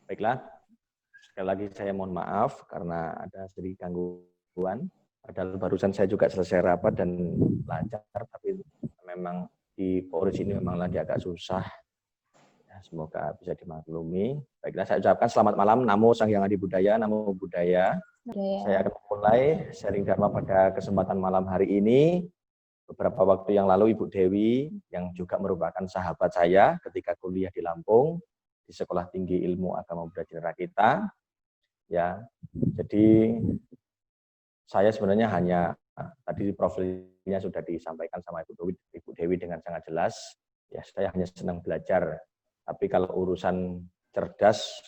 Baiklah, sekali lagi saya mohon maaf karena ada sedikit gangguan. Padahal barusan saya juga selesai rapat dan lancar, tapi memang di Polres ini memang lagi agak susah. Ya, semoga bisa dimaklumi. Baiklah, saya ucapkan selamat malam. Namo Sang Hyang Adi Budaya, Namo Buddhaya. Saya akan mulai sharing Dharma pada kesempatan malam hari ini. Beberapa waktu yang lalu Ibu Dewi yang juga merupakan sahabat saya ketika kuliah di Lampung di Sekolah Tinggi Ilmu Agama Buddha Jendera kita, ya. Jadi saya sebenarnya hanya tadi profilnya sudah disampaikan sama Ibu Dewi dengan sangat jelas. Ya, saya hanya senang belajar. Tapi kalau urusan cerdas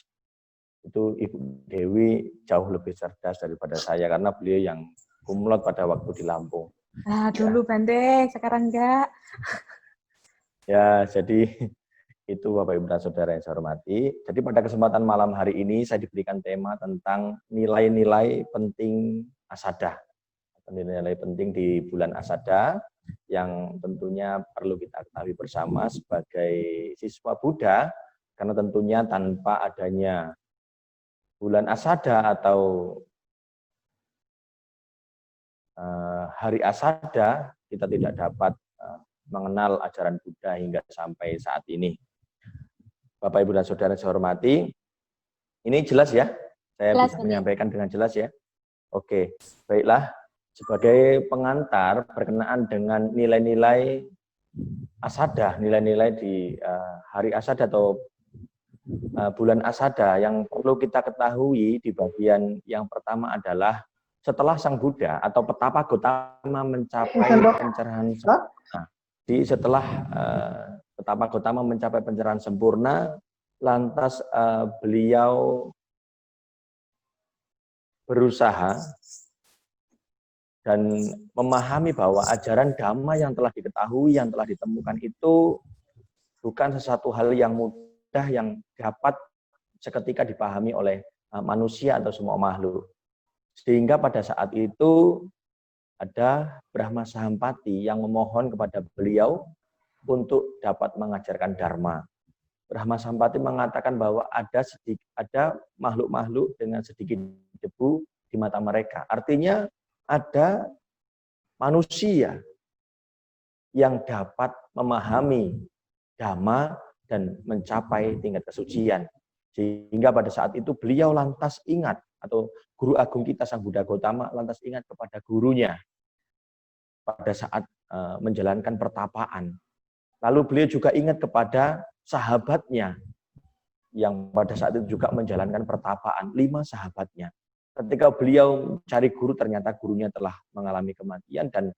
itu Ibu Dewi jauh lebih cerdas daripada saya karena beliau yang kumlot pada waktu di Lampung. Dulu Bante, sekarang enggak. Ya, jadi itu Bapak Ibu dan Saudara yang saya hormati. Jadi pada kesempatan malam hari ini saya diberikan tema tentang nilai-nilai penting Asada. Nilai-nilai penting di bulan Asada yang tentunya perlu kita ketahui bersama sebagai siswa Buddha, karena tentunya tanpa adanya bulan Asada atau hari Asada, kita tidak dapat mengenal ajaran Buddha hingga sampai saat ini. Bapak, Ibu, dan Saudara saya hormati, ini jelas ya? Saya Jelas, bisa Bante. menyampaikan dengan jelas ya? Oke, baiklah. Sebagai pengantar berkenaan dengan nilai-nilai Asada, nilai-nilai di hari Asada atau bulan Asada yang perlu kita ketahui di bagian yang pertama adalah setelah Sang Buddha atau Petapa Gotama mencapai pencerahan sempurna. Jadi setelah Petapa Gotama mencapai pencerahan sempurna, lantas beliau berusaha dan memahami bahwa ajaran Dhamma yang telah diketahui, yang telah ditemukan itu bukan sesuatu hal yang mudah yang dapat seketika dipahami oleh manusia atau semua makhluk. Sehingga pada saat itu ada Brahma Sahampati yang memohon kepada beliau untuk dapat mengajarkan Dharma. Brahma Sahampati mengatakan bahwa ada makhluk-makhluk dengan sedikit debu di mata mereka. Artinya ada manusia yang dapat memahami Dhamma dan mencapai tingkat kesucian. Sehingga pada saat itu beliau lantas ingat, atau guru agung kita Sang Buddha Gotama lantas ingat kepada gurunya pada saat menjalankan pertapaan. Lalu beliau juga ingat kepada sahabatnya yang pada saat itu juga menjalankan pertapaan, 5 sahabatnya. Ketika beliau cari guru, ternyata gurunya telah mengalami kematian dan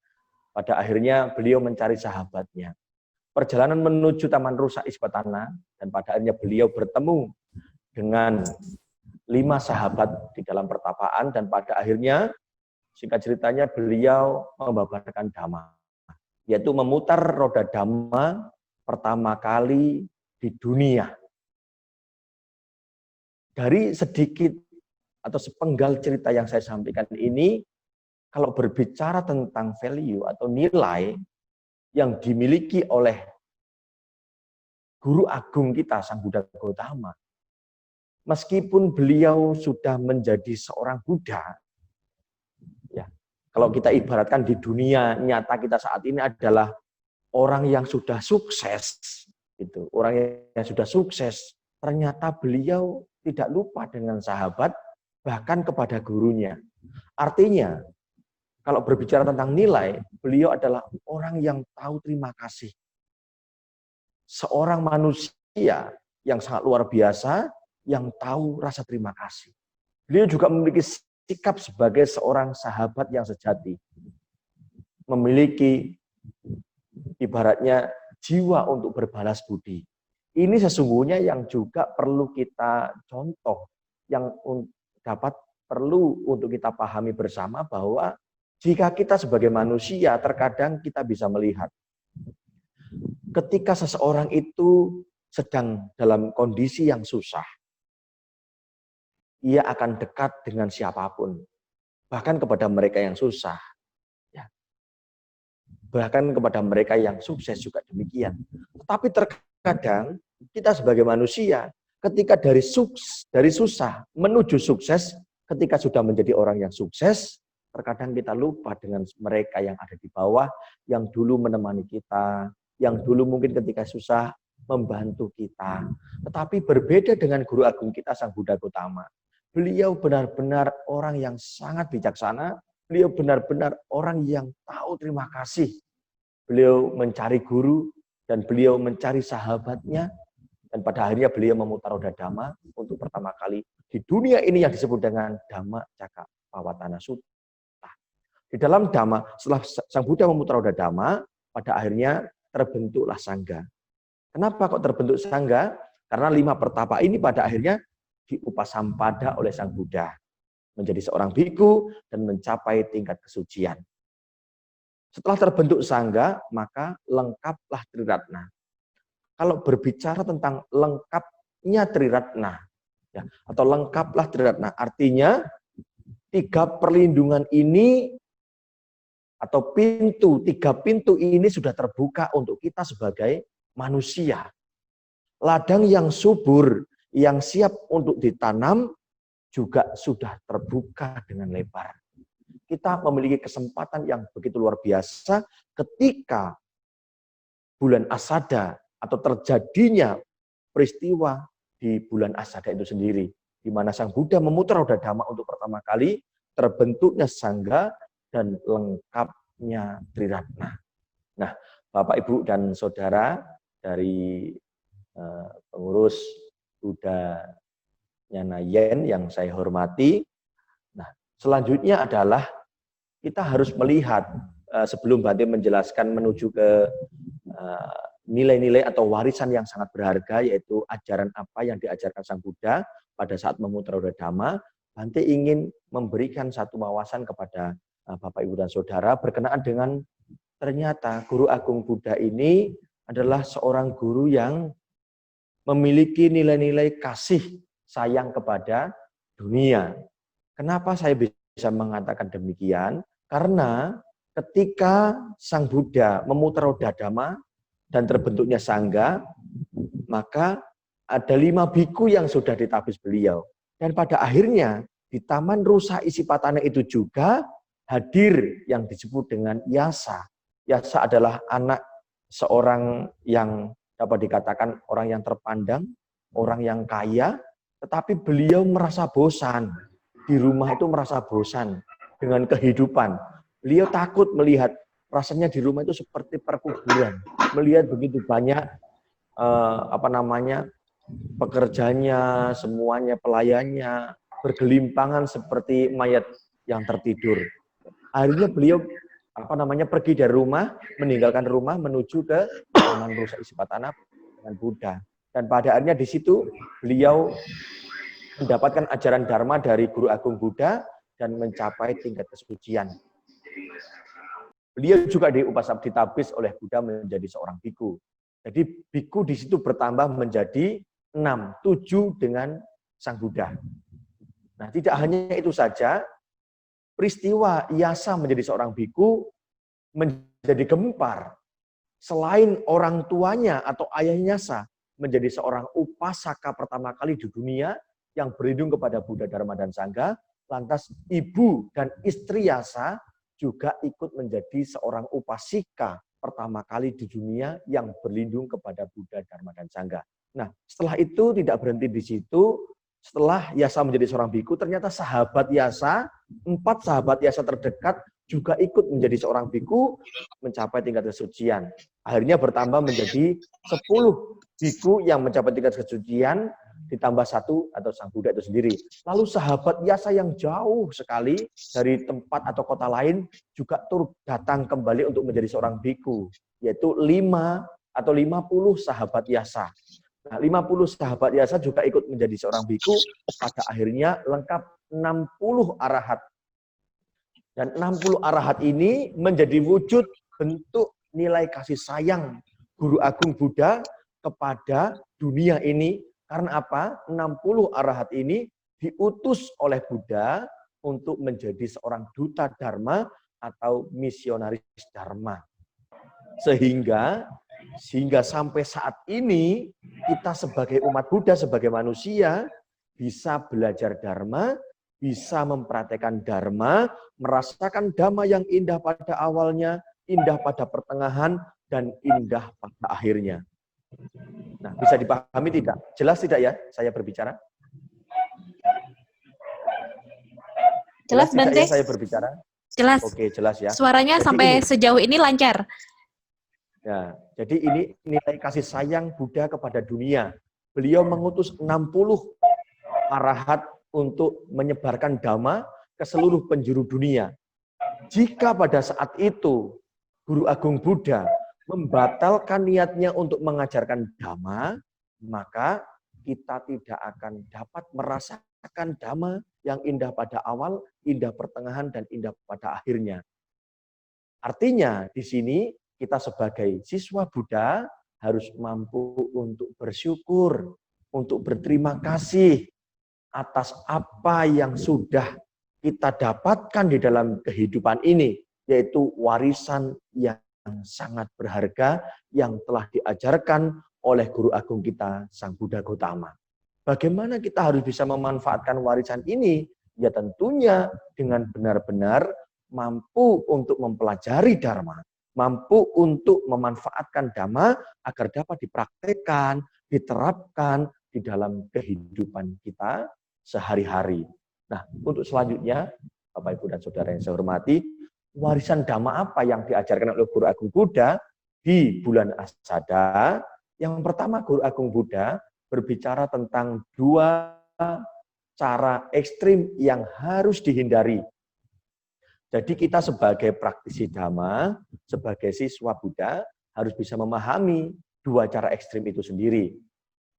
pada akhirnya beliau mencari sahabatnya. Perjalanan menuju Taman Rusa Isbatana dan pada akhirnya beliau bertemu dengan 5 sahabat di dalam pertapaan dan pada akhirnya singkat ceritanya beliau membabarkan Dhamma, yaitu memutar roda Dhamma pertama kali di dunia. Dari sedikit atau sepenggal cerita yang saya sampaikan ini, kalau berbicara tentang value atau nilai yang dimiliki oleh guru agung kita, Sang Buddha Gotama, meskipun beliau sudah menjadi seorang Buddha, ya, kalau kita ibaratkan di dunia nyata kita saat ini adalah orang yang sudah sukses, gitu. Orang yang sudah sukses, ternyata beliau tidak lupa dengan sahabat, bahkan kepada gurunya. Artinya, kalau berbicara tentang nilai, beliau adalah orang yang tahu terima kasih. Seorang manusia yang sangat luar biasa, yang tahu rasa terima kasih. Beliau juga memiliki sikap sebagai seorang sahabat yang sejati. Memiliki ibaratnya jiwa untuk berbalas budi. Ini sesungguhnya yang juga perlu kita contoh, yang perlu untuk kita pahami bersama bahwa jika kita sebagai manusia terkadang kita bisa melihat ketika seseorang itu sedang dalam kondisi yang susah, ia akan dekat dengan siapapun, bahkan kepada mereka yang susah, ya. Bahkan kepada mereka yang sukses juga demikian. Tetapi terkadang kita sebagai manusia Ketika dari susah menuju sukses, ketika sudah menjadi orang yang sukses, terkadang kita lupa dengan mereka yang ada di bawah, yang dulu menemani kita, yang dulu mungkin ketika susah membantu kita. Tetapi berbeda dengan guru agung kita, Sang Buddha Gautama. Beliau benar-benar orang yang sangat bijaksana, beliau benar-benar orang yang tahu terima kasih. Beliau mencari guru, dan beliau mencari sahabatnya, dan pada akhirnya beliau memutar roda Dhamma untuk pertama kali di dunia ini yang disebut dengan Dhamma Cakkappawatana Sutta. Di dalam Dhamma, setelah Sang Buddha memutar roda Dhamma, pada akhirnya terbentuklah Sangga. Kenapa kok terbentuk Sangga? Karena 5 pertapa ini pada akhirnya diupasampada oleh Sang Buddha. Menjadi seorang biku dan mencapai tingkat kesucian. Setelah terbentuk Sangga, maka lengkaplah Triratna. Kalau berbicara tentang lengkapnya Triratna, ya, atau lengkaplah Triratna, artinya 3 perlindungan ini atau 3 pintu ini sudah terbuka untuk kita sebagai manusia. Ladang yang subur, yang siap untuk ditanam, juga sudah terbuka dengan lebar. Kita memiliki kesempatan yang begitu luar biasa ketika bulan Asada atau terjadinya peristiwa di bulan Asada itu sendiri, di mana Sang Buddha memutar roda Dhamma untuk pertama kali, terbentuknya Sangga dan lengkapnya Triratna. Nah, Bapak, Ibu, dan Saudara dari pengurus Buddha Nyana Yen yang saya hormati, nah, selanjutnya adalah kita harus melihat, sebelum Bante menjelaskan menuju ke nilai-nilai atau warisan yang sangat berharga, yaitu ajaran apa yang diajarkan Sang Buddha pada saat memutar roda Dhamma, Bante ingin memberikan satu wawasan kepada Bapak, Ibu, dan Saudara berkenaan dengan ternyata Guru Agung Buddha ini adalah seorang guru yang memiliki nilai-nilai kasih sayang kepada dunia. Kenapa saya bisa mengatakan demikian? Karena ketika Sang Buddha memutar roda Dhamma dan terbentuknya Sangga, maka ada 5 biku yang sudah ditapis beliau. Dan pada akhirnya di Taman Rusa Isipatana itu juga hadir yang disebut dengan Yasa. Yasa adalah anak seorang yang dapat dikatakan orang yang terpandang, orang yang kaya, tetapi beliau merasa bosan. Di rumah itu merasa bosan dengan kehidupan. Beliau takut melihat, rasanya di rumah itu seperti perkuburan. Melihat begitu banyak pekerjanya, semuanya, pelayannya, bergelimpangan seperti mayat yang tertidur. Akhirnya beliau pergi dari rumah, meninggalkan rumah menuju ke Taman Rusa Isipatana dengan Buddha. Dan pada akhirnya di situ beliau mendapatkan ajaran Dharma dari Guru Agung Buddha dan mencapai tingkat kesucian. Beliau juga ditapis oleh Buddha menjadi seorang biku. Jadi biku di situ bertambah menjadi 6, 7 dengan Sang Buddha. Nah, tidak hanya itu saja, peristiwa Yasa menjadi seorang biku menjadi gempar. Selain orang tuanya atau ayahnya Yasa menjadi seorang upasaka pertama kali di dunia yang berlindung kepada Buddha, Dharma, dan Sangga, lantas ibu dan istri Yasa juga ikut menjadi seorang upasika pertama kali di dunia yang berlindung kepada Buddha, Dharma, dan Sangga. Nah, setelah itu tidak berhenti di situ. Setelah Yasa menjadi seorang biku, ternyata sahabat Yasa, 4 sahabat Yasa terdekat juga ikut menjadi seorang biku, mencapai tingkat kesucian. Akhirnya bertambah menjadi 10 biku yang mencapai tingkat kesucian, ditambah 1 atau Sang Buddha itu sendiri. Lalu sahabat Yasa yang jauh sekali dari tempat atau kota lain juga turut datang kembali untuk menjadi seorang biku, yaitu 5 atau 50 sahabat Yasa. Nah, 50 sahabat Yasa juga ikut menjadi seorang biku, pada akhirnya lengkap 60 arahat. Dan 60 arahat ini menjadi wujud bentuk nilai kasih sayang Guru Agung Buddha kepada dunia ini. Karena apa? 60 arahat ini diutus oleh Buddha untuk menjadi seorang duta Dharma atau misionaris Dharma. Sehingga sampai saat ini kita sebagai umat Buddha, sebagai manusia, bisa belajar Dharma, bisa mempraktekkan Dharma, merasakan Dhamma yang indah pada awalnya, indah pada pertengahan, dan indah pada akhirnya. Nah, bisa dipahami tidak? Jelas tidak ya saya berbicara? Jelas, tidak Bante? ya saya berbicara? Jelas. Oke, jelas ya. Suaranya Jadi sampai ini, sejauh ini lancar. ya, jadi ini nilai kasih sayang Buddha kepada dunia. Beliau mengutus 60 arahat untuk menyebarkan Dhamma ke seluruh penjuru dunia. Jika pada saat itu Guru Agung Buddha membatalkan niatnya untuk mengajarkan Dhamma, maka kita tidak akan dapat merasakan Dhamma yang indah pada awal, indah pertengahan, dan indah pada akhirnya. Artinya di sini kita sebagai siswa Buddha harus mampu untuk bersyukur, untuk berterima kasih atas apa yang sudah kita dapatkan di dalam kehidupan ini, yaitu warisan yang sangat berharga yang telah diajarkan oleh Guru Agung kita, Sang Buddha Gautama. Bagaimana kita harus bisa memanfaatkan warisan ini? Ya tentunya dengan benar-benar mampu untuk mempelajari Dharma, mampu untuk memanfaatkan Dhamma agar dapat dipraktekkan, diterapkan di dalam kehidupan kita sehari-hari. Nah, untuk selanjutnya, Bapak, Ibu, dan Saudara yang saya hormati, warisan Dhamma apa yang diajarkan oleh Guru Agung Buddha di bulan Asada? Yang pertama, Guru Agung Buddha berbicara tentang 2 cara ekstrim yang harus dihindari. Jadi kita sebagai praktisi Dhamma, sebagai siswa Buddha, harus bisa memahami 2 cara ekstrim itu sendiri.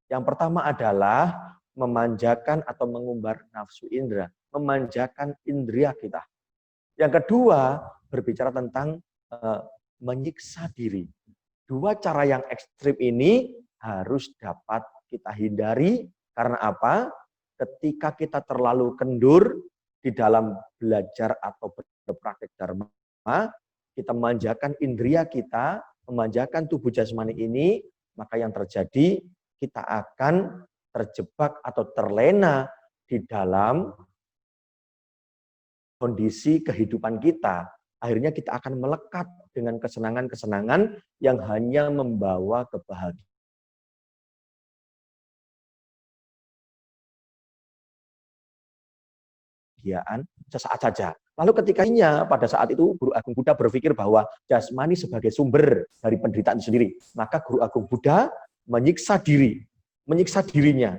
Yang pertama adalah memanjakan atau mengumbar nafsu indera, memanjakan indria kita. Yang kedua, berbicara tentang menyiksa diri. 2 cara yang ekstrim ini harus dapat kita hindari. Karena apa? Ketika kita terlalu kendur di dalam belajar atau berpraktek Dharma, kita memanjakan indria kita, memanjakan tubuh jasmani ini, maka yang terjadi kita akan terjebak atau terlena di dalam kondisi kehidupan kita. Akhirnya kita akan melekat dengan kesenangan-kesenangan yang hanya membawa kebahagiaan sesaat saja. Lalu ketikanya pada saat itu Guru Agung Buddha berpikir bahwa jasmani sebagai sumber dari penderitaan sendiri. Maka Guru Agung Buddha menyiksa dirinya.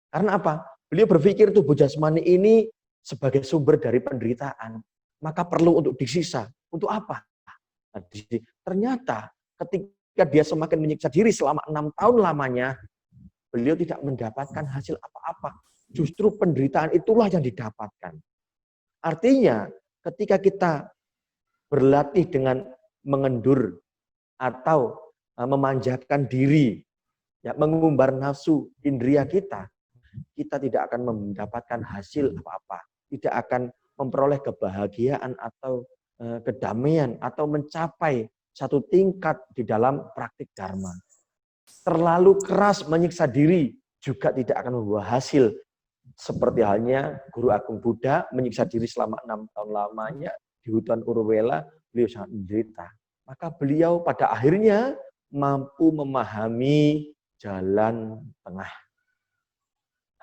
Karena apa? Beliau berpikir tubuh jasmani ini sebagai sumber dari penderitaan. Maka perlu untuk disiksa. Untuk apa? Nah, ternyata ketika dia semakin menyiksa diri selama 6 tahun lamanya, beliau tidak mendapatkan hasil apa-apa. Justru penderitaan itulah yang didapatkan. Artinya, ketika kita berlatih dengan mengendur atau memanjakan diri, ya, mengumbar nafsu indria kita tidak akan mendapatkan hasil apa-apa. Tidak akan memperoleh kebahagiaan atau kedamaian atau mencapai satu tingkat di dalam praktik Dharma. Terlalu keras menyiksa diri juga tidak akan membawa hasil. Seperti halnya Guru Agung Buddha menyiksa diri selama 6 tahun lamanya di hutan Uruvela, beliau sangat menderita. Maka beliau pada akhirnya mampu memahami jalan tengah.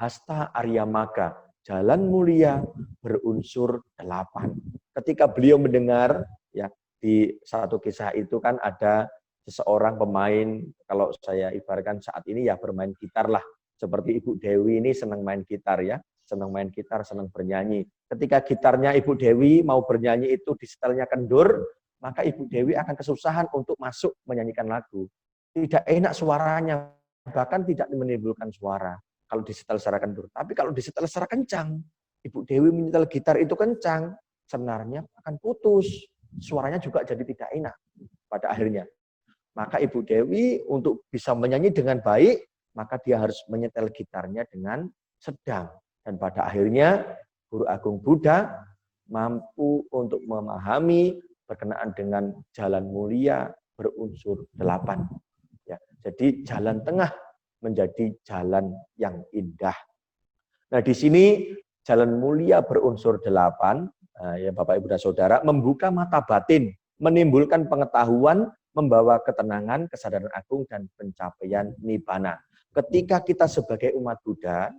Hasta Arya Magga, jalan mulia berunsur 8. Ketika beliau mendengar, ya, di satu kisah itu kan ada seseorang pemain, kalau saya ibaratkan saat ini ya bermain gitar lah. Seperti Ibu Dewi ini senang main gitar ya, senang main gitar, senang bernyanyi. Ketika gitarnya Ibu Dewi mau bernyanyi itu disetelnya kendur, maka Ibu Dewi akan kesusahan untuk masuk menyanyikan lagu. Tidak enak suaranya, bahkan tidak menimbulkan suara kalau disetel secara kendur. Tapi kalau disetel secara kencang, Ibu Dewi menyetel gitar itu kencang, senarnya akan putus. Suaranya juga jadi tidak enak pada akhirnya. Maka Ibu Dewi untuk bisa menyanyi dengan baik, maka dia harus menyetel gitarnya dengan sedang. Dan pada akhirnya Guru Agung Buddha mampu untuk memahami berkenaan dengan jalan mulia berunsur 8. Ya, jadi jalan tengah menjadi jalan yang indah. Nah, di sini jalan mulia berunsur 8, ya Bapak Ibu dan Saudara, membuka mata batin, menimbulkan pengetahuan, membawa ketenangan, kesadaran agung, dan pencapaian nibbana. Ketika kita sebagai umat Buddha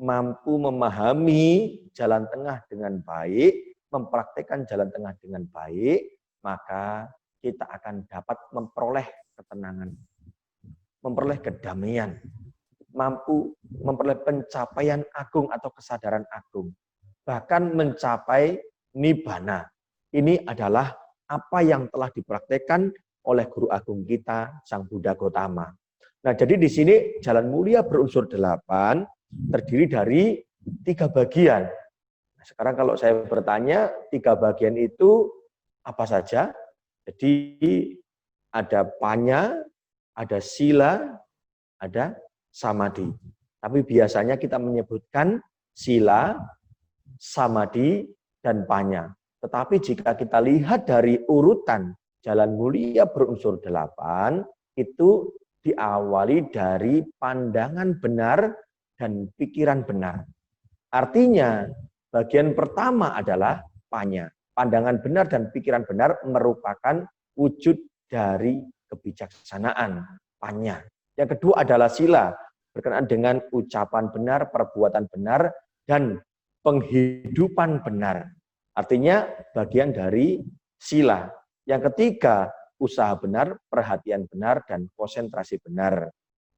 mampu memahami jalan tengah dengan baik, mempraktekkan jalan tengah dengan baik, maka kita akan dapat memperoleh ketenangan, memperoleh kedamaian, mampu memperoleh pencapaian agung atau kesadaran agung, bahkan mencapai nibbana. Ini adalah apa yang telah dipraktekkan oleh guru agung kita, Sang Buddha Gotama. Nah, jadi di sini jalan mulia berunsur 8 terdiri dari 3 bagian. Nah, sekarang kalau saya bertanya, 3 bagian itu apa saja? Jadi ada panya, ada sila, ada samadhi. Tapi biasanya kita menyebutkan sila, samadhi, dan panya. Tetapi jika kita lihat dari urutan jalan mulia berunsur 8, itu diawali dari pandangan benar dan pikiran benar. Artinya, bagian pertama adalah panya. Pandangan benar dan pikiran benar merupakan wujud dari kebijaksanaan, panya. Yang kedua adalah sila, berkenaan dengan ucapan benar, perbuatan benar, dan penghidupan benar. Artinya bagian dari sila. Yang ketiga, usaha benar, perhatian benar, dan konsentrasi benar.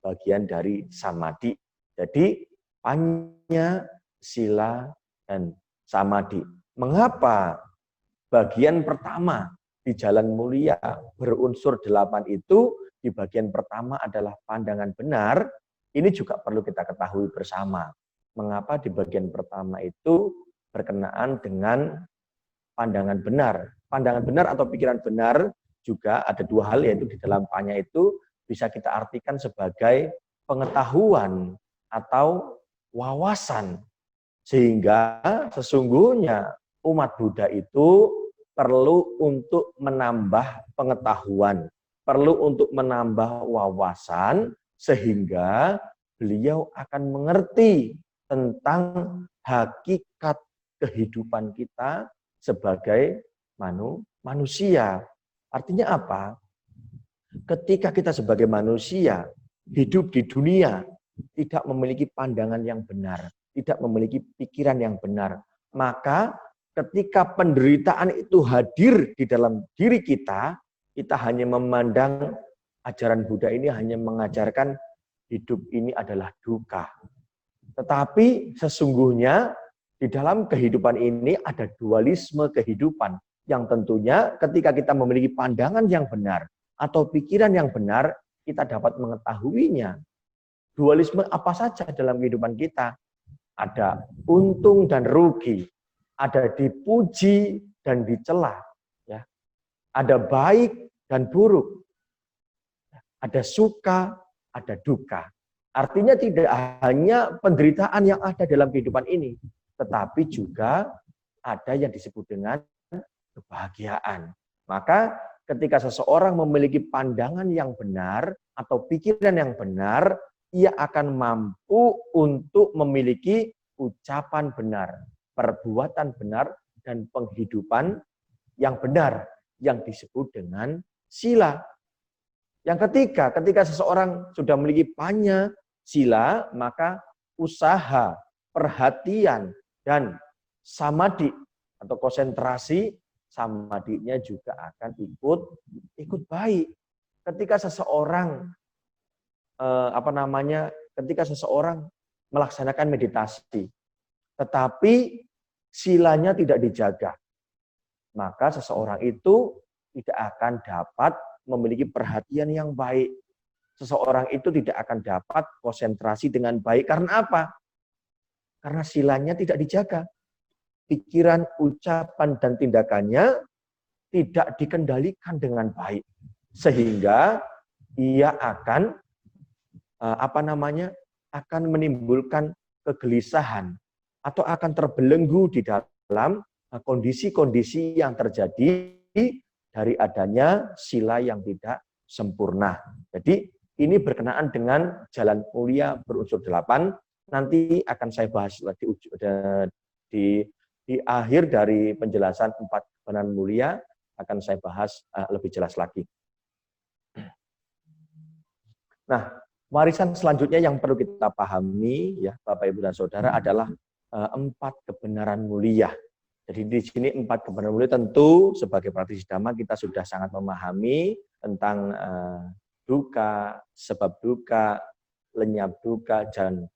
Bagian dari samadhi. Jadi, panya, sila, dan samadhi. Mengapa bagian pertama di jalan mulia berunsur 8 itu, di bagian pertama adalah pandangan benar? Ini juga perlu kita ketahui bersama. Mengapa di bagian pertama itu berkenaan dengan pandangan benar? Pandangan benar atau pikiran benar juga ada 2 hal, yaitu di dalam panya itu bisa kita artikan sebagai pengetahuan atau wawasan. Sehingga sesungguhnya umat Buddha itu perlu untuk menambah pengetahuan, perlu untuk menambah wawasan, sehingga beliau akan mengerti tentang hakikat kehidupan kita sebagai manusia. Artinya apa? Ketika kita sebagai manusia hidup di dunia tidak memiliki pandangan yang benar, tidak memiliki pikiran yang benar, maka ketika penderitaan itu hadir di dalam diri kita, kita hanya memandang ajaran Buddha ini hanya mengajarkan hidup ini adalah duka. Tetapi sesungguhnya di dalam kehidupan ini ada dualisme kehidupan, yang tentunya ketika kita memiliki pandangan yang benar atau pikiran yang benar, kita dapat mengetahuinya. Dualisme apa saja dalam kehidupan kita? Ada untung dan rugi, ada dipuji dan dicela, ya. Ada baik dan buruk, ada suka, ada duka. Artinya tidak hanya penderitaan yang ada dalam kehidupan ini, tetapi juga ada yang disebut dengan kebahagiaan. Maka ketika seseorang memiliki pandangan yang benar atau pikiran yang benar, ia akan mampu untuk memiliki ucapan benar, perbuatan benar, dan penghidupan yang benar, yang disebut dengan sila. Yang ketiga, ketika seseorang sudah memiliki panya, sila, maka usaha, perhatian, dan samadhi atau konsentrasi, samadhinya juga akan ikut baik. Ketika seseorang ketika seseorang melaksanakan meditasi, tetapi silanya tidak dijaga, maka seseorang itu tidak akan dapat memiliki perhatian yang baik. Seseorang itu tidak akan dapat konsentrasi dengan baik. Karena apa? Karena silanya tidak dijaga. Pikiran, ucapan, dan tindakannya tidak dikendalikan dengan baik. Sehingga ia akan akan menimbulkan kegelisahan atau akan terbelenggu di dalam kondisi-kondisi yang terjadi dari adanya sila yang tidak sempurna. Jadi Ini berkenaan dengan jalan mulia berunsur 8. Nanti akan saya bahas di akhir dari penjelasan 4 kebenaran mulia, akan saya bahas lebih jelas lagi. Nah, warisan selanjutnya yang perlu kita pahami, ya Bapak Ibu dan Saudara, adalah 4 kebenaran mulia. Jadi di sini 4 kebenaran mulia tentu sebagai praktisi Dhamma kita sudah sangat memahami tentang duka, sebab duka, lenyap duka,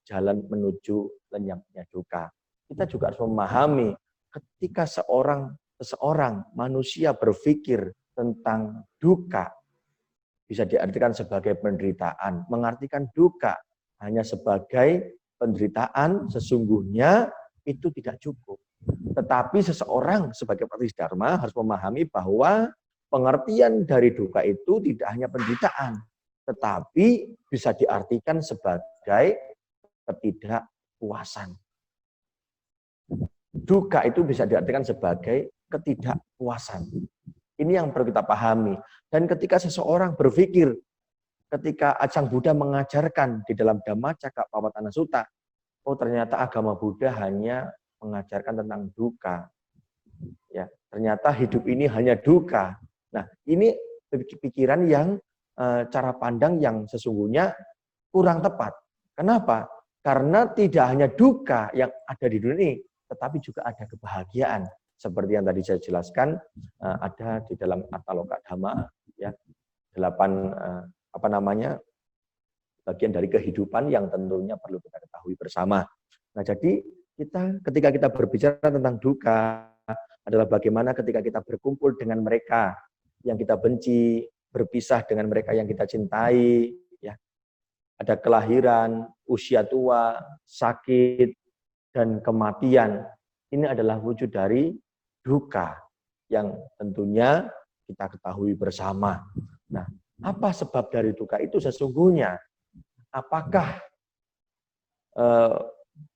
jalan menuju lenyapnya duka. Kita juga harus memahami ketika seseorang manusia berpikir tentang duka, bisa diartikan sebagai penderitaan. Mengartikan duka hanya sebagai penderitaan sesungguhnya itu tidak cukup. Tetapi seseorang sebagai praktisi Dharma harus memahami bahwa pengertian dari duka itu tidak hanya penderitaan, tetapi bisa diartikan sebagai ketidakpuasan. Duka itu bisa diartikan sebagai ketidakpuasan. Ini yang perlu kita pahami. Dan ketika seseorang berpikir, ketika Ajahn Buddha mengajarkan di dalam Dhammacakkappavattana Sutta, oh ternyata agama Buddha hanya mengajarkan tentang duka. Ya, ternyata hidup ini hanya duka. Nah, ini pikiran yang cara pandang yang sesungguhnya kurang tepat. Kenapa? Karena tidak hanya duka yang ada di dunia ini, tetapi juga ada kebahagiaan. Seperti yang tadi saya jelaskan, ada di dalam Attaloka Dhamma, ya, 8 bagian dari kehidupan yang tentunya perlu kita ketahui bersama. Nah, jadi ketika kita berbicara tentang duka adalah bagaimana ketika kita berkumpul dengan mereka yang kita benci, berpisah dengan mereka yang kita cintai, ya. Ada kelahiran, usia tua, sakit, dan kematian. Ini adalah wujud dari duka yang tentunya kita ketahui bersama. Nah, apa sebab dari duka itu sesungguhnya? Apakah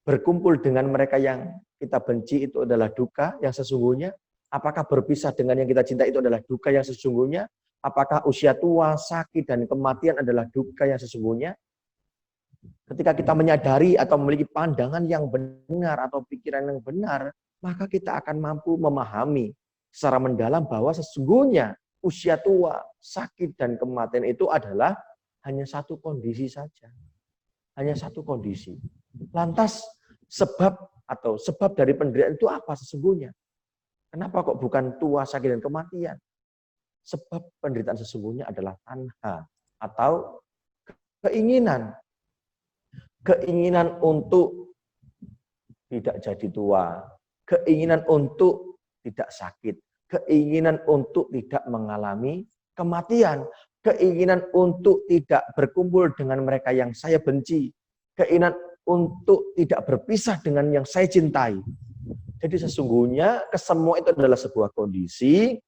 berkumpul dengan mereka yang kita benci itu adalah duka yang sesungguhnya? Apakah berpisah dengan yang kita cintai itu adalah duka yang sesungguhnya? Apakah usia tua, sakit, dan kematian adalah duka yang sesungguhnya? Ketika kita menyadari atau memiliki pandangan yang benar atau pikiran yang benar, maka kita akan mampu memahami secara mendalam bahwa sesungguhnya usia tua, sakit, dan kematian itu adalah hanya satu kondisi saja. Hanya satu kondisi. Lantas sebab dari penderitaan itu apa sesungguhnya? Kenapa kok bukan tua, sakit, dan kematian? Sebab penderitaan sesungguhnya adalah tanha atau keinginan. Keinginan untuk tidak jadi tua, keinginan untuk tidak sakit, keinginan untuk tidak mengalami kematian, keinginan untuk tidak berkumpul dengan mereka yang saya benci, keinginan untuk tidak berpisah dengan yang saya cintai. Jadi sesungguhnya kesemua itu adalah sebuah kondisi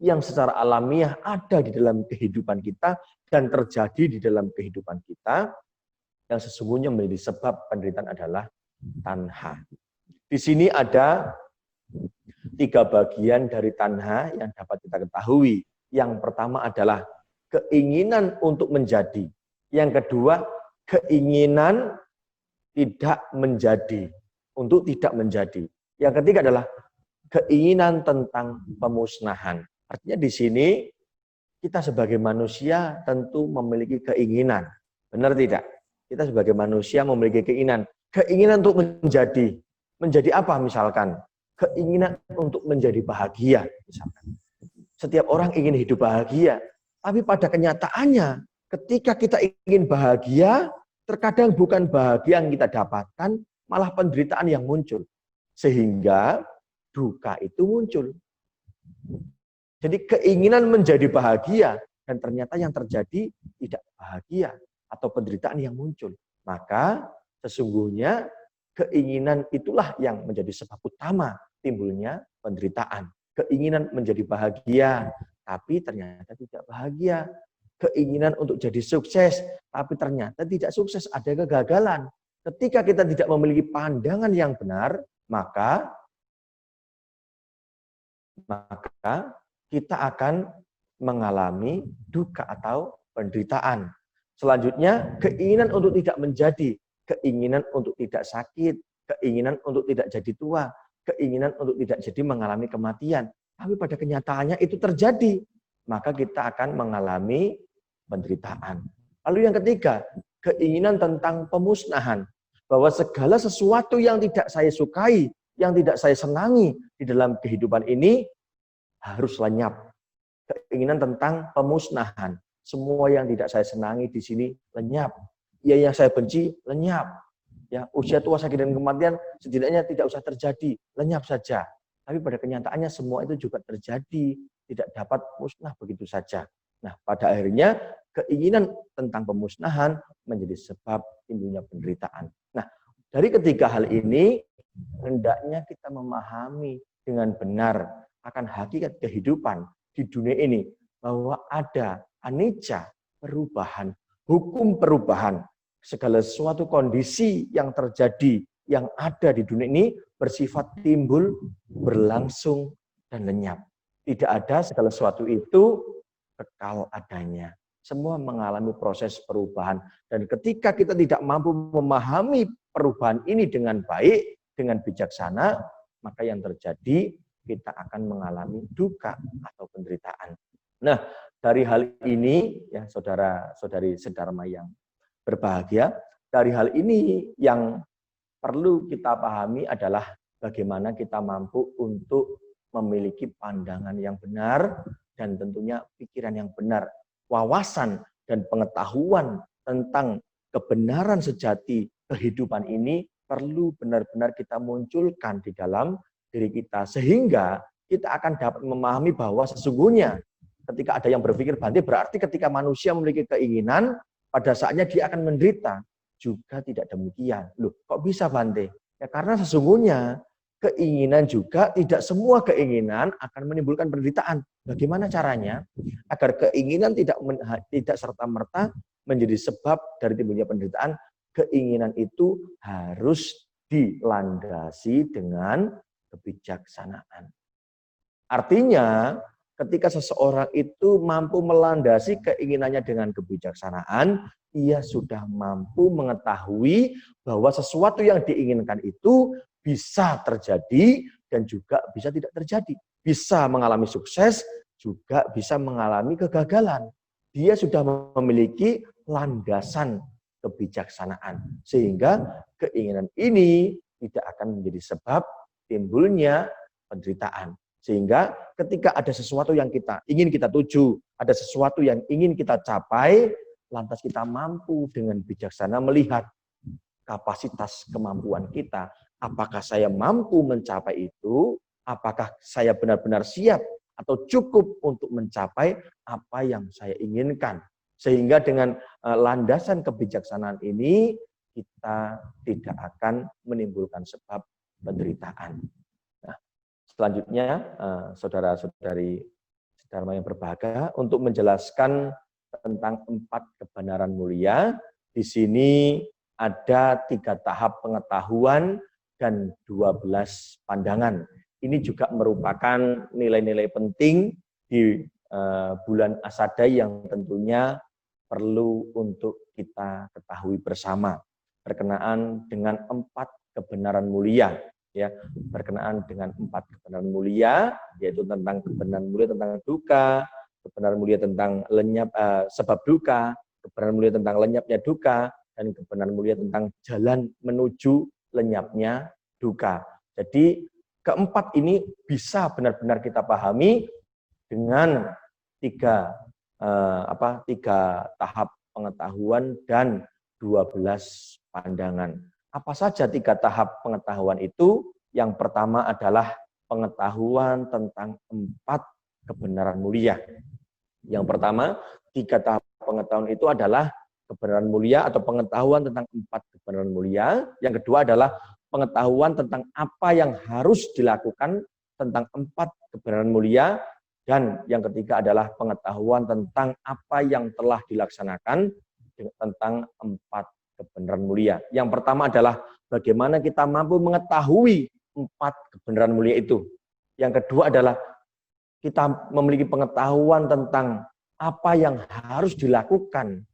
yang secara alamiah ada di dalam kehidupan kita dan terjadi di dalam kehidupan kita, yang sesungguhnya menjadi sebab penderitaan adalah tanha. Di sini ada 3 bagian dari tanha yang dapat kita ketahui. Yang pertama adalah keinginan untuk menjadi. Yang kedua, keinginan tidak menjadi, untuk tidak menjadi. Yang ketiga adalah keinginan tentang pemusnahan. Artinya di sini kita sebagai manusia tentu memiliki keinginan. Benar tidak? Kita sebagai manusia memiliki keinginan. Keinginan untuk menjadi. Menjadi apa misalkan? Keinginan untuk menjadi bahagia misalkan. Setiap orang ingin hidup bahagia. Tapi pada kenyataannya ketika kita ingin bahagia, terkadang bukan bahagia yang kita dapatkan, malah penderitaan yang muncul. Sehingga duka itu muncul. Jadi keinginan menjadi bahagia dan ternyata yang terjadi tidak bahagia atau penderitaan yang muncul. Maka sesungguhnya keinginan itulah yang menjadi sebab utama timbulnya penderitaan. Keinginan menjadi bahagia, tapi ternyata tidak bahagia. Keinginan untuk jadi sukses, tapi ternyata tidak sukses, ada kegagalan. Ketika kita tidak memiliki pandangan yang benar, maka kita akan mengalami duka atau penderitaan. Selanjutnya, keinginan untuk tidak menjadi, keinginan untuk tidak sakit, keinginan untuk tidak jadi tua, keinginan untuk tidak jadi mengalami kematian. Tapi pada kenyataannya itu terjadi, maka kita akan mengalami penderitaan. Lalu yang ketiga, keinginan tentang pemusnahan, bahwa segala sesuatu yang tidak saya sukai, yang tidak saya senangi di dalam kehidupan ini harus lenyap. Keinginan tentang pemusnahan. Semua yang tidak saya senangi di sini lenyap. Yang saya benci lenyap. Ya, usia tua, sakit dan kematian setidaknya tidak usah terjadi, lenyap saja. Tapi pada kenyataannya semua itu juga terjadi, tidak dapat musnah begitu saja. Nah, pada akhirnya keinginan tentang pemusnahan menjadi sebab timbulnya penderitaan. Nah, dari ketiga hal ini hendaknya kita memahami dengan benar akan hakikat kehidupan di dunia ini, bahwa ada anicca, perubahan, hukum perubahan. Segala sesuatu kondisi yang terjadi, yang ada di dunia ini bersifat timbul, berlangsung, dan lenyap. Tidak ada segala sesuatu itu kekal adanya. Semua mengalami proses perubahan. Dan ketika kita tidak mampu memahami perubahan ini dengan baik, dengan bijaksana, maka yang terjadi kita akan mengalami duka atau penderitaan. Nah, dari hal ini, ya saudara-saudari sedharma yang berbahagia, dari hal ini yang perlu kita pahami adalah bagaimana kita mampu untuk memiliki pandangan yang benar dan tentunya pikiran yang benar, wawasan dan pengetahuan tentang kebenaran sejati kehidupan ini perlu benar-benar kita munculkan di dalam diri kita, sehingga kita akan dapat memahami bahwa sesungguhnya ketika ada yang berpikir Bante, berarti ketika manusia memiliki keinginan, pada saatnya dia akan menderita. Juga tidak demikian. Loh, kok bisa Bante? Ya karena sesungguhnya keinginan juga, tidak semua keinginan akan menimbulkan penderitaan. Bagaimana caranya? Agar keinginan tidak serta-merta menjadi sebab dari timbulnya penderitaan, keinginan itu harus dilandasi dengan kebijaksanaan. Artinya, ketika seseorang itu mampu melandasi keinginannya dengan kebijaksanaan, ia sudah mampu mengetahui bahwa sesuatu yang diinginkan itu bisa terjadi dan juga bisa tidak terjadi. Bisa mengalami sukses, juga bisa mengalami kegagalan. Dia sudah memiliki landasan kebijaksanaan. Sehingga keinginan ini tidak akan menjadi sebab timbulnya penderitaan. Sehingga ketika ada sesuatu yang ingin kita tuju, ada sesuatu yang ingin kita capai, lantas kita mampu dengan bijaksana melihat kapasitas kemampuan kita. Apakah saya mampu mencapai itu? Apakah saya benar-benar siap atau cukup untuk mencapai apa yang saya inginkan? Sehingga dengan landasan kebijaksanaan ini, kita tidak akan menimbulkan sebab penderitaan. Nah, selanjutnya, saudara-saudari sedharma yang berbahagia, untuk menjelaskan tentang 4 kebenaran mulia, di sini ada 3 tahap pengetahuan dan 12 pandangan. Ini juga merupakan nilai-nilai penting di bulan Asadai yang tentunya perlu untuk kita ketahui bersama, berkenaan dengan 4 kebenaran mulia, ya, berkenaan dengan 4 kebenaran mulia, yaitu tentang kebenaran mulia tentang duka, kebenaran mulia tentang lenyap sebab duka, kebenaran mulia tentang lenyapnya duka, dan kebenaran mulia tentang jalan menuju lenyapnya duka. Jadi keempat ini bisa benar-benar kita pahami dengan 3 tahap pengetahuan dan 12 pandangan. Apa saja 3 tahap pengetahuan itu? Yang pertama adalah pengetahuan tentang 4 kebenaran mulia. Yang pertama, 3 tahap pengetahuan itu adalah kebenaran mulia atau pengetahuan tentang 4 kebenaran mulia. Yang kedua adalah pengetahuan tentang apa yang harus dilakukan tentang 4 kebenaran mulia. Dan yang ketiga adalah pengetahuan tentang apa yang telah dilaksanakan tentang 4 kebenaran mulia. Yang pertama adalah bagaimana kita mampu mengetahui 4 kebenaran mulia itu. Yang kedua adalah kita memiliki pengetahuan tentang apa yang harus dilakukan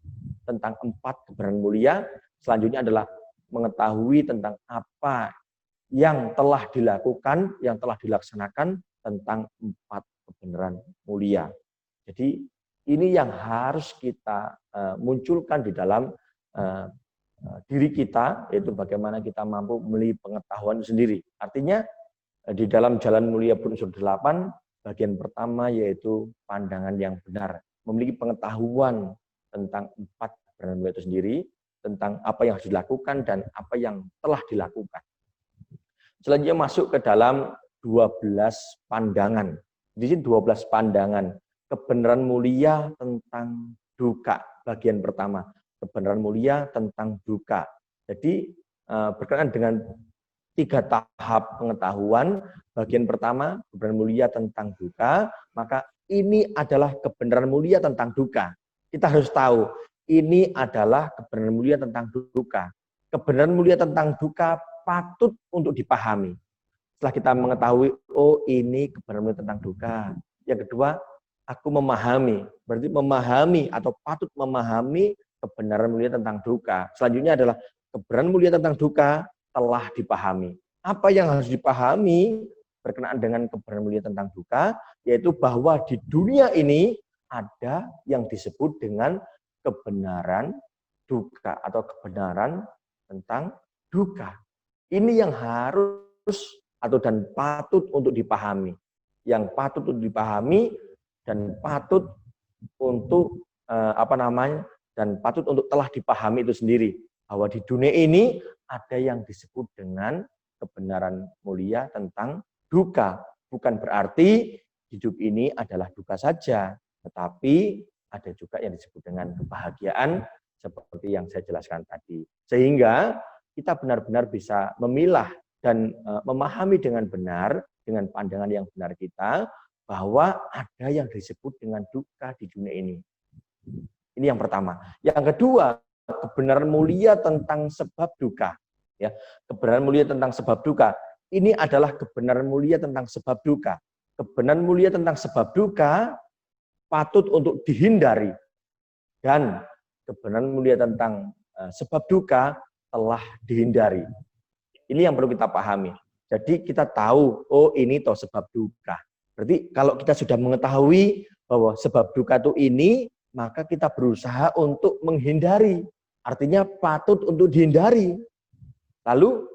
tentang 4 kebenaran mulia. Selanjutnya adalah mengetahui tentang apa yang telah dilakukan, yang telah dilaksanakan tentang 4 kebenaran mulia. Jadi ini yang harus kita munculkan di dalam diri kita, yaitu bagaimana kita mampu memiliki pengetahuan itu sendiri. Artinya di dalam Jalan Mulia Berunsur 8, bagian pertama yaitu pandangan yang benar, memiliki pengetahuan tentang 4 kebenaran mulia itu sendiri, tentang apa yang harus dilakukan dan apa yang telah dilakukan. Selanjutnya masuk ke dalam 12 pandangan. Di sini 12 pandangan kebenaran mulia tentang duka, bagian pertama. Kebenaran mulia tentang duka. Jadi berkenaan dengan 3 tahap pengetahuan. Bagian pertama, kebenaran mulia tentang duka, maka ini adalah kebenaran mulia tentang duka. Kita harus tahu, ini adalah kebenaran mulia tentang duka. Kebenaran mulia tentang duka patut untuk dipahami. Setelah kita mengetahui, oh ini kebenaran mulia tentang duka. Yang kedua, aku memahami. Berarti memahami atau patut memahami kebenaran mulia tentang duka. Selanjutnya adalah kebenaran mulia tentang duka telah dipahami. Apa yang harus dipahami berkenaan dengan kebenaran mulia tentang duka, yaitu bahwa di dunia ini ada yang disebut dengan kebenaran duka atau kebenaran tentang duka. Ini yang harus dan patut untuk dipahami. Yang patut untuk dipahami dan patut untuk dan patut untuk telah dipahami itu sendiri, bahwa di dunia ini ada yang disebut dengan kebenaran mulia tentang duka. Bukan berarti hidup ini adalah duka saja, tetapi ada juga yang disebut dengan kebahagiaan seperti yang saya jelaskan tadi. Sehingga kita benar-benar bisa memilah dan memahami dengan benar, dengan pandangan yang benar kita, bahwa ada yang disebut dengan duka di dunia ini. Ini yang pertama. Yang kedua, kebenaran mulia tentang sebab duka. Ya, kebenaran mulia tentang sebab duka. Ini adalah kebenaran mulia tentang sebab duka. Kebenaran mulia tentang sebab duka patut untuk dihindari. Dan kebenaran mulia tentang sebab duka telah dihindari. Ini yang perlu kita pahami. Jadi kita tahu, oh ini toh sebab duka. Berarti kalau kita sudah mengetahui bahwa sebab duka itu ini, maka kita berusaha untuk menghindari. Artinya patut untuk dihindari. Lalu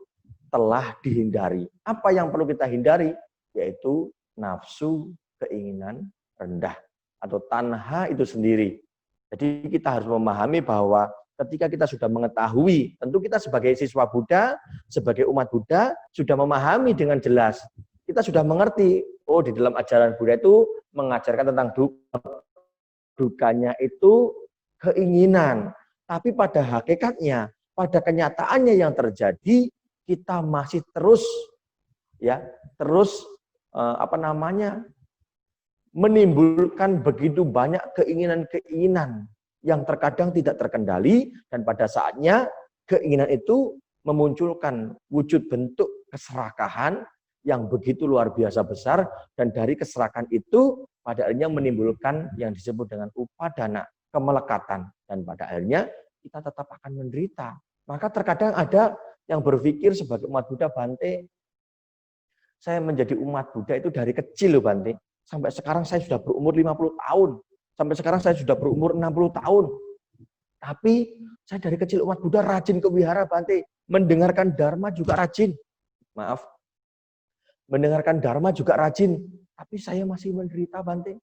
telah dihindari. Apa yang perlu kita hindari? Yaitu nafsu keinginan rendah. Atau tanha itu sendiri. Jadi kita harus memahami bahwa ketika kita sudah mengetahui, tentu kita sebagai siswa Buddha, sebagai umat Buddha, sudah memahami dengan jelas. Kita sudah mengerti, oh di dalam ajaran Buddha itu mengajarkan tentang duka. Dukanya itu keinginan. Tapi pada hakikatnya, pada kenyataannya yang terjadi, kita masih terus menimbulkan begitu banyak keinginan-keinginan yang terkadang tidak terkendali, dan pada saatnya keinginan itu memunculkan wujud bentuk keserakahan yang begitu luar biasa besar, dan dari keserakahan itu pada akhirnya menimbulkan yang disebut dengan upadana, kemelekatan, dan pada akhirnya kita tetap akan menderita. Maka terkadang ada yang berpikir sebagai umat Buddha, Bante, saya menjadi umat Buddha itu dari kecil loh Bante, sampai sekarang saya sudah berumur 50 tahun, sampai sekarang saya sudah berumur 60 tahun. Tapi saya dari kecil umat Buddha rajin ke wihara Bante, mendengarkan dharma juga rajin. Maaf, mendengarkan dharma juga rajin, tapi saya masih menderita Bante.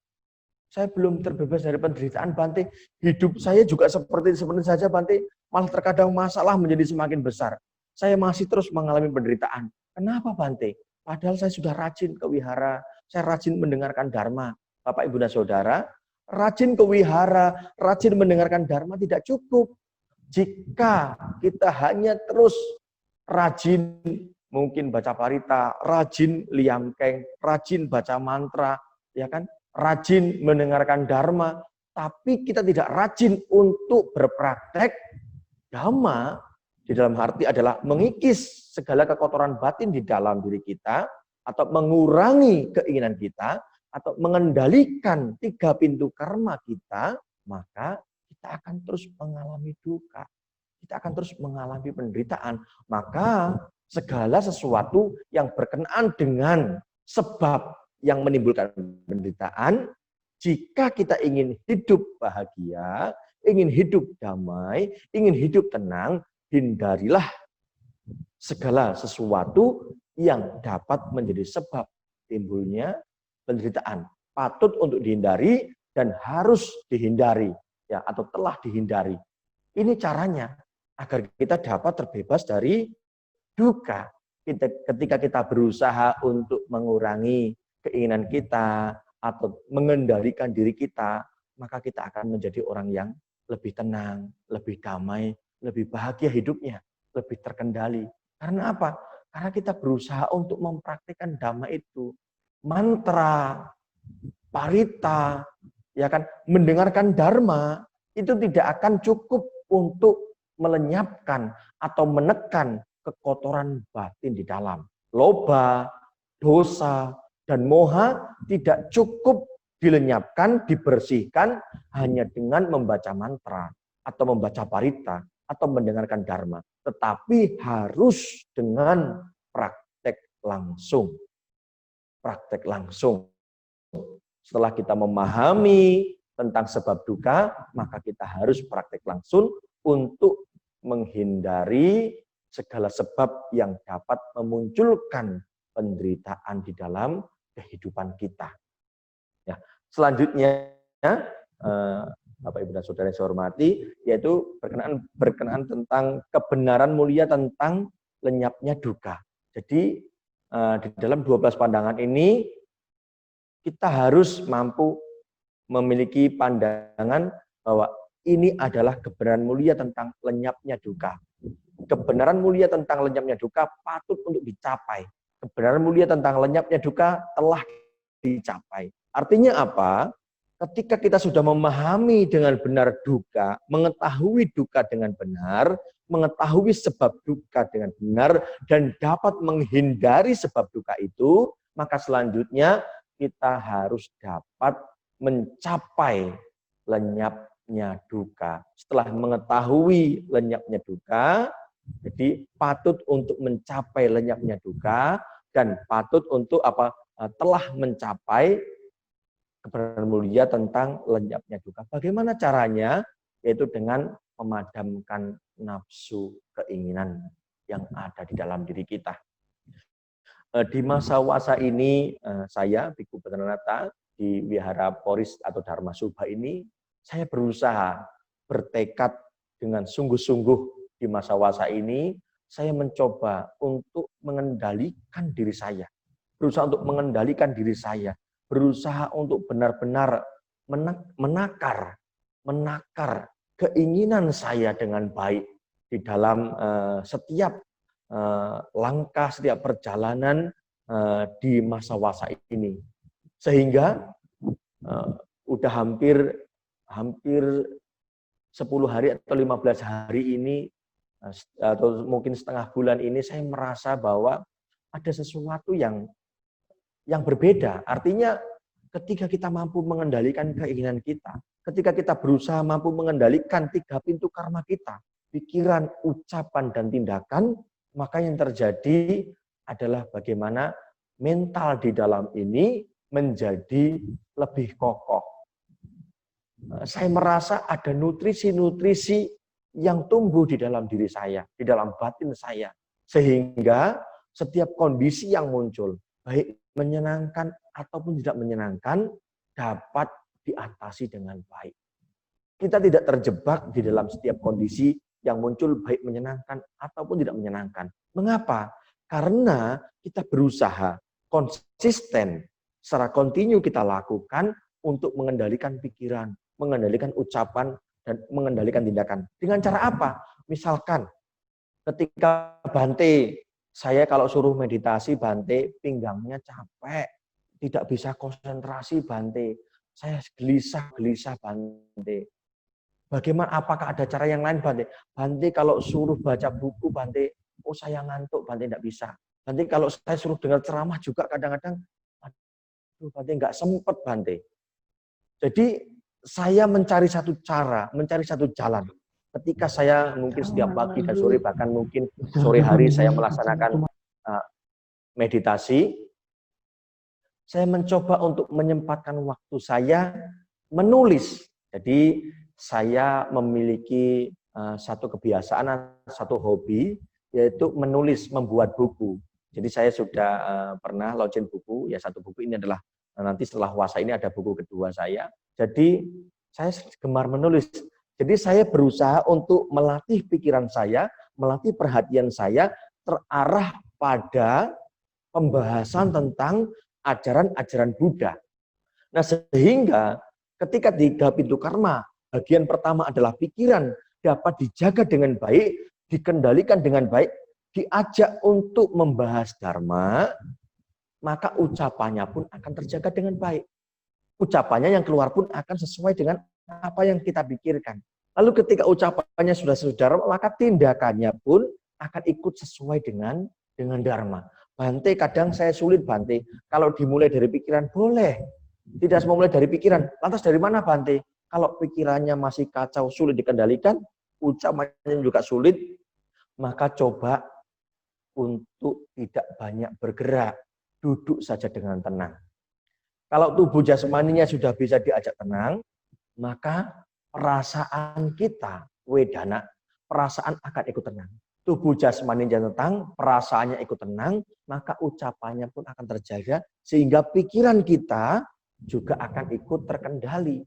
Saya belum terbebas dari penderitaan Bante. Hidup saya juga seperti saja Bante, malah terkadang masalah menjadi semakin besar. Saya masih terus mengalami penderitaan. Kenapa Bante? Padahal saya sudah rajin ke wihara, saya rajin mendengarkan dharma. Bapak Ibu dan Saudara, rajin ke wihara, rajin mendengarkan dharma tidak cukup. Jika kita hanya terus rajin mungkin baca parita, rajin liamkeng, rajin baca mantra, ya kan? Rajin mendengarkan dharma, tapi kita tidak rajin untuk berpraktek dhamma, di dalam arti adalah mengikis segala kekotoran batin di dalam diri kita, atau mengurangi keinginan kita, atau mengendalikan 3 pintu karma kita, maka kita akan terus mengalami duka. Kita akan terus mengalami penderitaan. Maka segala sesuatu yang berkenaan dengan sebab yang menimbulkan penderitaan, jika kita ingin hidup bahagia, ingin hidup damai, ingin hidup tenang, hindarilah segala sesuatu yang dapat menjadi sebab timbulnya penderitaan. Patut untuk dihindari dan harus dihindari, ya, atau telah dihindari. Ini caranya agar kita dapat terbebas dari duka. Ketika kita berusaha untuk mengurangi keinginan kita atau mengendalikan diri kita, maka kita akan menjadi orang yang lebih tenang, lebih damai, lebih bahagia hidupnya, lebih terkendali. Karena apa? Karena kita berusaha untuk mempraktikkan dhamma itu. Mantra, parita, ya kan, mendengarkan dharma itu tidak akan cukup untuk melenyapkan atau menekan kekotoran batin di dalam. Loba, dosa, dan moha tidak cukup dilenyapkan, dibersihkan hanya dengan membaca mantra atau membaca parita atau mendengarkan dharma, tetapi harus dengan praktek langsung. Praktek langsung. Setelah kita memahami tentang sebab duka, maka kita harus praktek langsung untuk menghindari segala sebab yang dapat memunculkan penderitaan di dalam kehidupan kita. Ya, selanjutnya, Bapak Ibu dan Saudara yang saya hormati, yaitu berkenaan tentang kebenaran mulia tentang lenyapnya duka. Jadi di dalam 12 pandangan ini kita harus mampu memiliki pandangan bahwa ini adalah kebenaran mulia tentang lenyapnya duka. Kebenaran mulia tentang lenyapnya duka patut untuk dicapai. Kebenaran mulia tentang lenyapnya duka telah dicapai. Artinya apa? Ketika kita sudah memahami dengan benar duka, mengetahui duka dengan benar, mengetahui sebab duka dengan benar, dan dapat menghindari sebab duka itu, maka selanjutnya kita harus dapat mencapai lenyapnya duka. Setelah mengetahui lenyapnya duka, jadi patut untuk mencapai lenyapnya duka dan patut untuk telah mencapai kebenaran mulia tentang lenyapnya duka. Bagaimana caranya? Yaitu dengan memadamkan nafsu keinginan yang ada di dalam diri kita. Di masa wasa ini, saya, Biku Batananata, di Wihara Poris atau Dharma Subha ini, saya berusaha bertekad dengan sungguh-sungguh di masa wasa ini, saya mencoba untuk mengendalikan diri saya. Berusaha untuk mengendalikan diri saya. Berusaha untuk benar-benar menakar keinginan saya dengan baik di dalam setiap langkah, setiap perjalanan di masa wasa ini. Sehingga udah hampir 10 hari atau 15 hari ini, atau mungkin setengah bulan ini, saya merasa bahwa ada sesuatu yang berbeda. Artinya ketika kita mampu mengendalikan keinginan kita, ketika kita berusaha mampu mengendalikan 3 pintu karma kita, pikiran, ucapan, dan tindakan, maka yang terjadi adalah bagaimana mental di dalam ini menjadi lebih kokoh. Saya merasa ada nutrisi-nutrisi yang tumbuh di dalam diri saya, di dalam batin saya. Sehingga setiap kondisi yang muncul, baik menyenangkan ataupun tidak menyenangkan, dapat diatasi dengan baik. Kita tidak terjebak di dalam setiap kondisi yang muncul, baik menyenangkan ataupun tidak menyenangkan. Mengapa? Karena kita berusaha konsisten, secara kontinu kita lakukan untuk mengendalikan pikiran, mengendalikan ucapan, dan mengendalikan tindakan. Dengan cara apa? Misalkan ketika Bante, saya kalau suruh meditasi Bante, pinggangnya capek, tidak bisa konsentrasi Bante, saya gelisah Bante. Bagaimana, apakah ada cara yang lain Bante? Bante kalau suruh baca buku Bante, oh saya ngantuk Bante, tidak bisa. Bante kalau saya suruh dengar ceramah juga kadang-kadang, aduh Bante nggak sempet Bante. Jadi saya mencari satu cara, mencari satu jalan. Ketika saya mungkin setiap pagi dan sore, bahkan mungkin sore hari saya melaksanakan meditasi, saya mencoba untuk menyempatkan waktu saya menulis. Jadi saya memiliki satu kebiasaan, satu hobi, yaitu menulis, membuat buku. Jadi saya sudah pernah launching buku, ya satu buku ini adalah nanti setelah puasa ini ada buku kedua saya. Jadi saya gemar menulis. Jadi saya berusaha untuk melatih pikiran saya, melatih perhatian saya terarah pada pembahasan tentang ajaran-ajaran Buddha. Nah, sehingga ketika di pintu karma, bagian pertama adalah pikiran dapat dijaga dengan baik, dikendalikan dengan baik, diajak untuk membahas dharma, maka ucapannya pun akan terjaga dengan baik. Ucapannya yang keluar pun akan sesuai dengan apa yang kita pikirkan. Lalu ketika ucapannya sudah sesuai dharma, maka tindakannya pun akan ikut sesuai dengan dharma. Bante, kadang saya sulit Bante. Kalau dimulai dari pikiran, boleh. Tidak semua mulai dari pikiran. Lantas dari mana Bante? Kalau pikirannya masih kacau, sulit dikendalikan, ucapannya juga sulit, maka coba untuk tidak banyak bergerak. Duduk saja dengan tenang. Kalau tubuh jasmaninya sudah bisa diajak tenang, maka perasaan kita, wedana, perasaan akan ikut tenang. Tubuh jasmaninya tenang, perasaannya ikut tenang, maka ucapannya pun akan terjaga, sehingga pikiran kita juga akan ikut terkendali.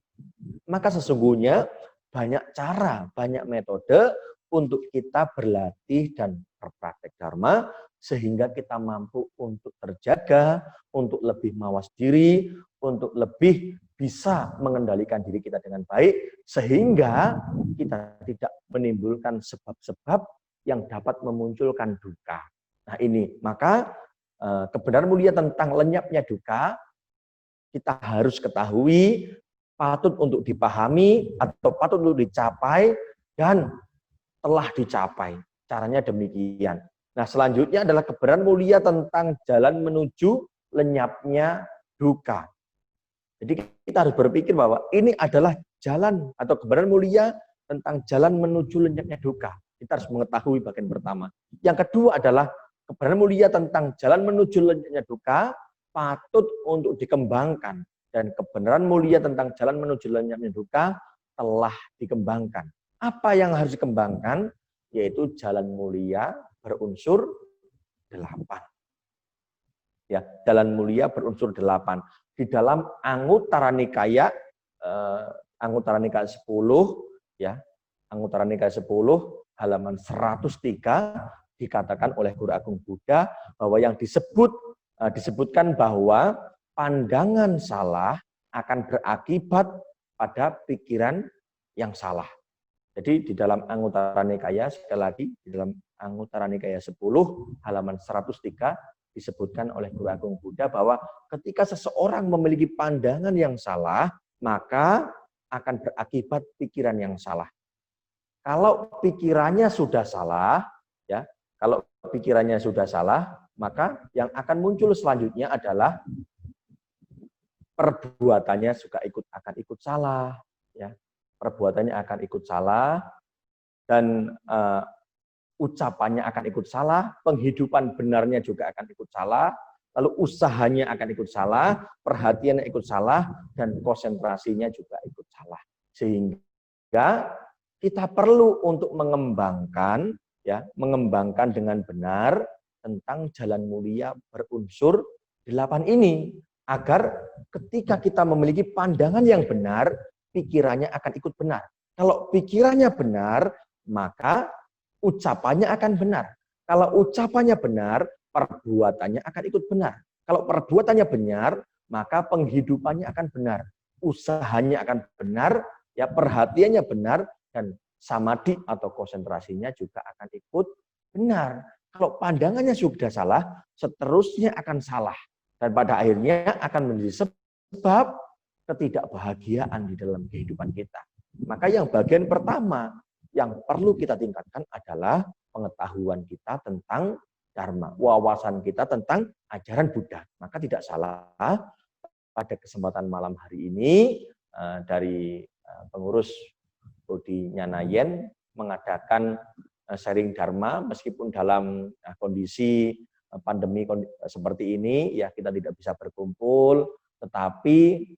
Maka sesungguhnya banyak cara, banyak metode untuk kita berlatih dan berpraktek dharma, sehingga kita mampu untuk terjaga, untuk lebih mawas diri, untuk lebih bisa mengendalikan diri kita dengan baik, sehingga kita tidak menimbulkan sebab-sebab yang dapat memunculkan duka. Nah ini, maka kebenaran mulia tentang lenyapnya duka, kita harus ketahui, patut untuk dipahami, atau patut untuk dicapai, dan telah dicapai. Caranya demikian. Nah, selanjutnya adalah kebenaran mulia tentang jalan menuju lenyapnya duka. Jadi kita harus berpikir bahwa ini adalah jalan atau kebenaran mulia tentang jalan menuju lenyapnya duka. Kita harus mengetahui bagian pertama. Yang kedua adalah kebenaran mulia tentang jalan menuju lenyapnya duka patut untuk dikembangkan. Dan kebenaran mulia tentang jalan menuju lenyapnya duka telah dikembangkan. Apa yang harus dikembangkan? Yaitu jalan mulia berunsur 8. Ya, jalan mulia berunsur 8. Di dalam Anguttara Nikaya 10 ya, Anguttara Nikaya 10 halaman 103 dikatakan oleh Guru Agung Buddha bahwa yang disebutkan bahwa pandangan salah akan berakibat pada pikiran yang salah. Jadi di dalam Anguttara Nikaya, sekali lagi, di dalam Anguttara Nikaya 10, halaman 103, disebutkan oleh Guru Agung Buddha bahwa ketika seseorang memiliki pandangan yang salah, maka akan berakibat pikiran yang salah. Kalau pikirannya sudah salah, ya, kalau pikirannya sudah salah, maka yang akan muncul selanjutnya adalah perbuatannya juga akan ikut salah, ya. Perbuatannya akan ikut salah, dan ucapannya akan ikut salah, penghidupan benarnya juga akan ikut salah, lalu usahanya akan ikut salah, perhatiannya ikut salah, dan konsentrasinya juga ikut salah. Sehingga kita perlu untuk mengembangkan dengan benar tentang jalan mulia berunsur 8 ini, agar ketika kita memiliki pandangan yang benar, pikirannya akan ikut benar. Kalau pikirannya benar, maka ucapannya akan benar. Kalau ucapannya benar, perbuatannya akan ikut benar. Kalau perbuatannya benar, maka penghidupannya akan benar. Usahanya akan benar, ya, perhatiannya benar, dan samadhi atau konsentrasinya juga akan ikut benar. Kalau pandangannya sudah salah, seterusnya akan salah. Dan pada akhirnya akan menjadi sebab ketidakbahagiaan di dalam kehidupan kita. Maka yang bagian pertama yang perlu kita tingkatkan adalah pengetahuan kita tentang dharma, wawasan kita tentang ajaran Buddha. Maka tidak salah pada kesempatan malam hari ini dari pengurus Budi Nyanayen mengadakan sharing dharma meskipun dalam kondisi pandemi seperti ini ya kita tidak bisa berkumpul, tetapi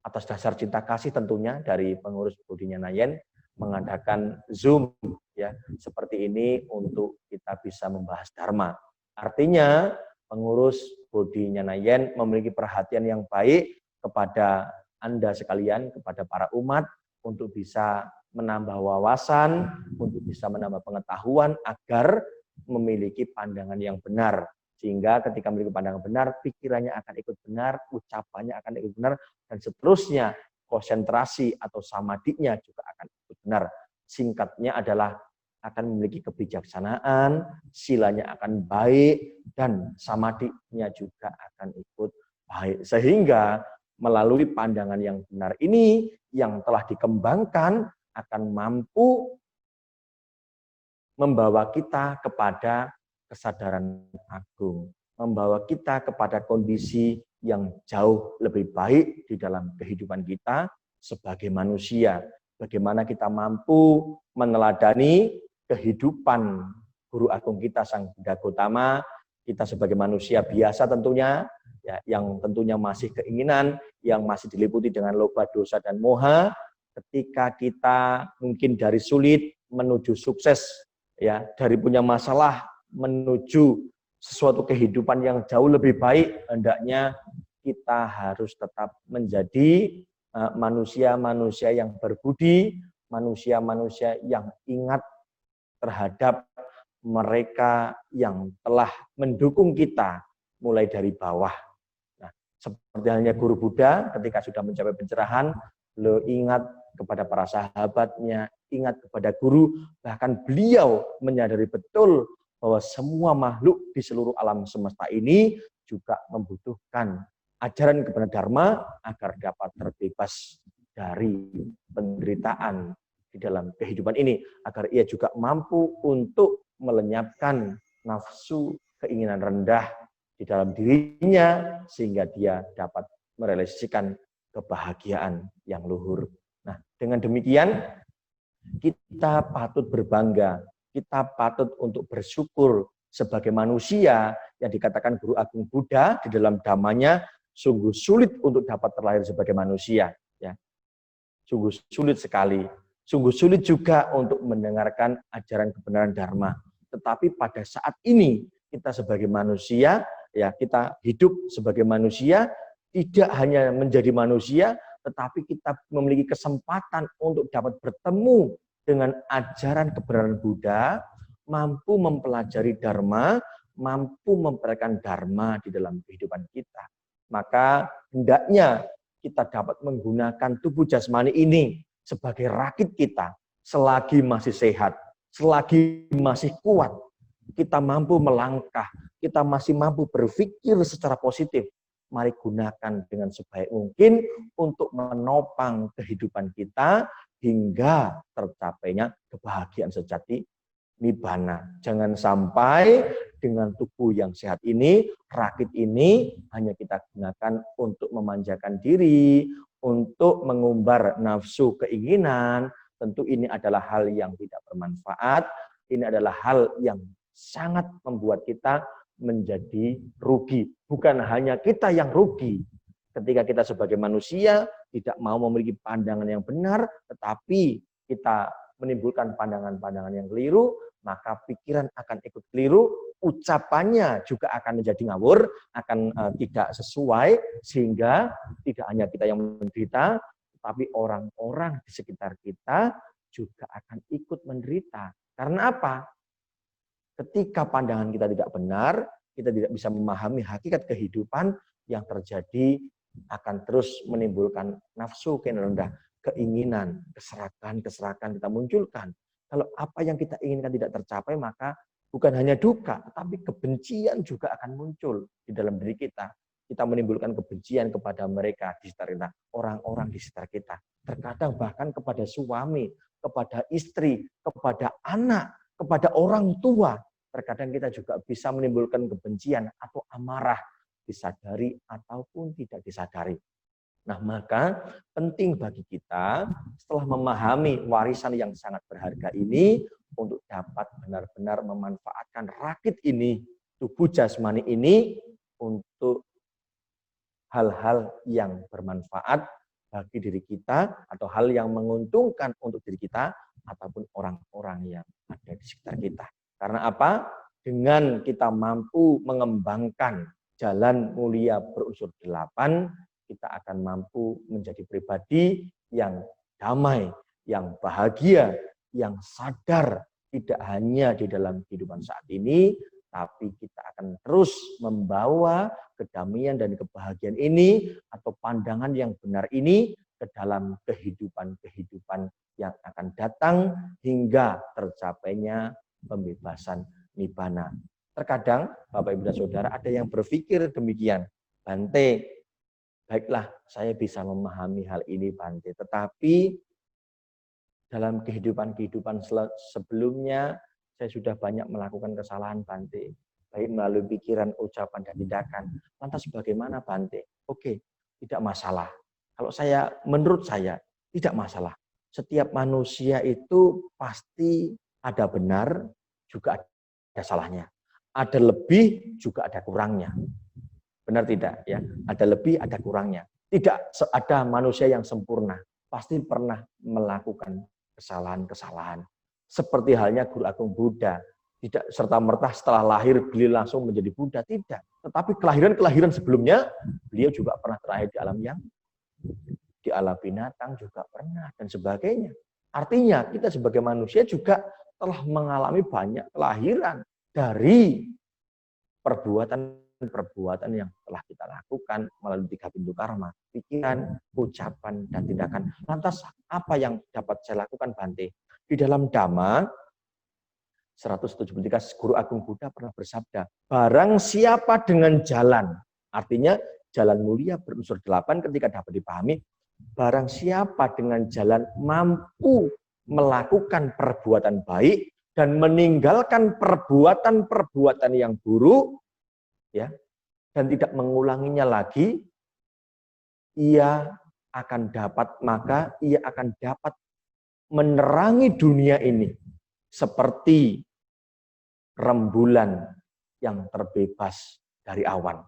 atas dasar cinta kasih tentunya dari pengurus Budi Nyanayen mengadakan Zoom ya seperti ini untuk kita bisa membahas dharma. Artinya pengurus Budi Nyanayen memiliki perhatian yang baik kepada Anda sekalian, kepada para umat untuk bisa menambah wawasan, untuk bisa menambah pengetahuan agar memiliki pandangan yang benar. Sehingga ketika memiliki pandangan benar, pikirannya akan ikut benar, ucapannya akan ikut benar, dan seterusnya konsentrasi atau samadinya juga akan ikut benar. Singkatnya adalah akan memiliki kebijaksanaan, silanya akan baik, dan samadinya juga akan ikut baik. Sehingga melalui pandangan yang benar ini, yang telah dikembangkan, akan mampu membawa kita kepada kesadaran agung, membawa kita kepada kondisi yang jauh lebih baik di dalam kehidupan kita sebagai manusia. Bagaimana kita mampu meneladani kehidupan Guru Agung kita, Sang Buddha Gautama, kita sebagai manusia biasa tentunya, ya, yang tentunya masih keinginan, yang masih diliputi dengan loba, dosa, dan moha, ketika kita mungkin dari sulit menuju sukses, ya, dari punya masalah menuju sesuatu kehidupan yang jauh lebih baik, hendaknya kita harus tetap menjadi manusia-manusia yang berbudi, manusia-manusia yang ingat terhadap mereka yang telah mendukung kita mulai dari bawah. Nah, seperti halnya Guru Buddha ketika sudah mencapai pencerahan, beliau ingat kepada para sahabatnya, ingat kepada guru, bahkan beliau menyadari betul bahwa semua makhluk di seluruh alam semesta ini juga membutuhkan ajaran kebenaran dharma agar dapat terbebas dari penderitaan di dalam kehidupan ini, agar ia juga mampu untuk melenyapkan nafsu keinginan rendah di dalam dirinya sehingga dia dapat merealisasikan kebahagiaan yang luhur. Nah, dengan demikian kita patut berbangga, kita patut untuk bersyukur sebagai manusia yang dikatakan Guru Agung Buddha di dalam dhammanya sungguh sulit untuk dapat terlahir sebagai manusia, ya. Sungguh sulit sekali. Sungguh sulit juga untuk mendengarkan ajaran kebenaran dharma. Tetapi pada saat ini kita sebagai manusia, ya, kita hidup sebagai manusia, tidak hanya menjadi manusia, tetapi kita memiliki kesempatan untuk dapat bertemu dengan ajaran kebenaran Buddha, mampu mempelajari dharma, mampu mempraktikkan dharma di dalam kehidupan kita. Maka hendaknya kita dapat menggunakan tubuh jasmani ini sebagai rakit kita selagi masih sehat, selagi masih kuat. Kita mampu melangkah, kita masih mampu berpikir secara positif. Mari gunakan dengan sebaik mungkin untuk menopang kehidupan kita hingga tercapainya kebahagiaan sejati nibbana. Jangan sampai dengan tubuh yang sehat ini, rakit ini hanya kita gunakan untuk memanjakan diri, untuk mengumbar nafsu keinginan. Tentu ini adalah hal yang tidak bermanfaat. Ini adalah hal yang sangat membuat kita menjadi rugi. Bukan hanya kita yang rugi. Ketika kita sebagai manusia tidak mau memiliki pandangan yang benar, tetapi kita menimbulkan pandangan-pandangan yang keliru, maka pikiran akan ikut keliru, ucapannya juga akan menjadi ngawur, akan tidak sesuai, sehingga tidak hanya kita yang menderita, tetapi orang-orang di sekitar kita juga akan ikut menderita. Karena apa? Ketika pandangan kita tidak benar, kita tidak bisa memahami hakikat kehidupan yang terjadi, akan terus menimbulkan nafsu keinginan rendah, keinginan, keserakan kita munculkan. Kalau apa yang kita inginkan tidak tercapai, maka bukan hanya duka, tetapi kebencian juga akan muncul di dalam diri kita. Kita menimbulkan kebencian kepada mereka di sekitar kita, orang-orang di sekitar kita. Terkadang bahkan kepada suami, kepada istri, kepada anak, kepada orang tua. Terkadang kita juga bisa menimbulkan kebencian atau amarah, disadari ataupun tidak disadari. Nah, maka penting bagi kita setelah memahami warisan yang sangat berharga ini untuk dapat benar-benar memanfaatkan rakit ini, tubuh jasmani ini untuk hal-hal yang bermanfaat bagi diri kita atau hal yang menguntungkan untuk diri kita ataupun orang-orang yang ada di sekitar kita. Karena apa? Dengan kita mampu mengembangkan jalan mulia berunsur 8, kita akan mampu menjadi pribadi yang damai, yang bahagia, yang sadar tidak hanya di dalam kehidupan saat ini, tapi kita akan terus membawa kedamaian dan kebahagiaan ini atau pandangan yang benar ini ke dalam kehidupan-kehidupan yang akan datang hingga tercapainya pembebasan nibbana. Terkadang Bapak Ibu dan Saudara ada yang berpikir demikian, Bante, baiklah saya bisa memahami hal ini Bante, tetapi dalam kehidupan-kehidupan sebelumnya saya sudah banyak melakukan kesalahan Bante, baik melalui pikiran, ucapan, dan tindakan. Lantas bagaimana Bante? Oke, tidak masalah. Kalau menurut saya, tidak masalah. Setiap manusia itu pasti ada benar, juga ada salahnya. Ada lebih, juga ada kurangnya. Benar tidak? Ya, ada lebih, ada kurangnya. Tidak ada manusia yang sempurna. Pasti pernah melakukan kesalahan-kesalahan. Seperti halnya Guru Agung Buddha, tidak serta-merta setelah lahir beliau langsung menjadi Buddha, tidak. Tetapi kelahiran-kelahiran sebelumnya, beliau juga pernah terlahir di alam binatang juga pernah, dan sebagainya. Artinya kita sebagai manusia juga telah mengalami banyak kelahiran dari perbuatan yang telah kita lakukan melalui 3 pintu karma, pikiran, ucapan, dan tindakan. Lantas apa yang dapat saya lakukan Bante? Di dalam Dhamma 173 Guru Agung Buddha pernah bersabda, barang siapa dengan jalan, artinya jalan mulia berunsur 8 ketika dapat dipahami, barang siapa dengan jalan mampu melakukan perbuatan baik dan meninggalkan perbuatan-perbuatan yang buruk, ya, dan tidak mengulanginya lagi, ia akan dapat menerangi dunia ini seperti rembulan yang terbebas dari awan.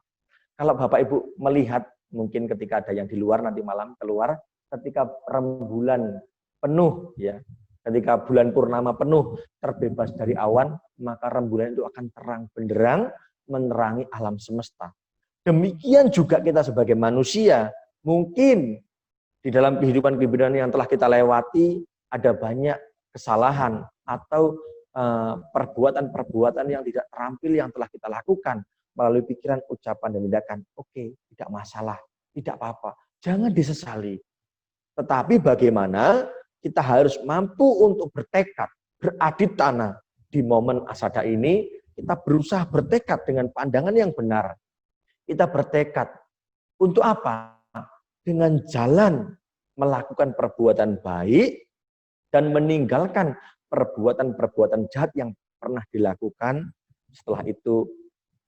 Kalau Bapak Ibu melihat, mungkin ketika ada yang di luar nanti malam keluar, ketika rembulan penuh, ya, ketika bulan purnama penuh terbebas dari awan, maka rembulan itu akan terang benderang menerangi alam semesta. Demikian juga kita sebagai manusia, mungkin di dalam kehidupan-kehidupan yang telah kita lewati ada banyak kesalahan atau perbuatan-perbuatan yang tidak terampil yang telah kita lakukan melalui pikiran, ucapan, dan tindakan. Oke, tidak masalah, tidak apa-apa. Jangan disesali. Tetapi bagaimana kita harus mampu untuk bertekad, beraditana di momen asada ini, kita berusaha bertekad dengan pandangan yang benar. Kita bertekad untuk apa? Dengan jalan melakukan perbuatan baik dan meninggalkan perbuatan-perbuatan jahat yang pernah dilakukan. Setelah itu,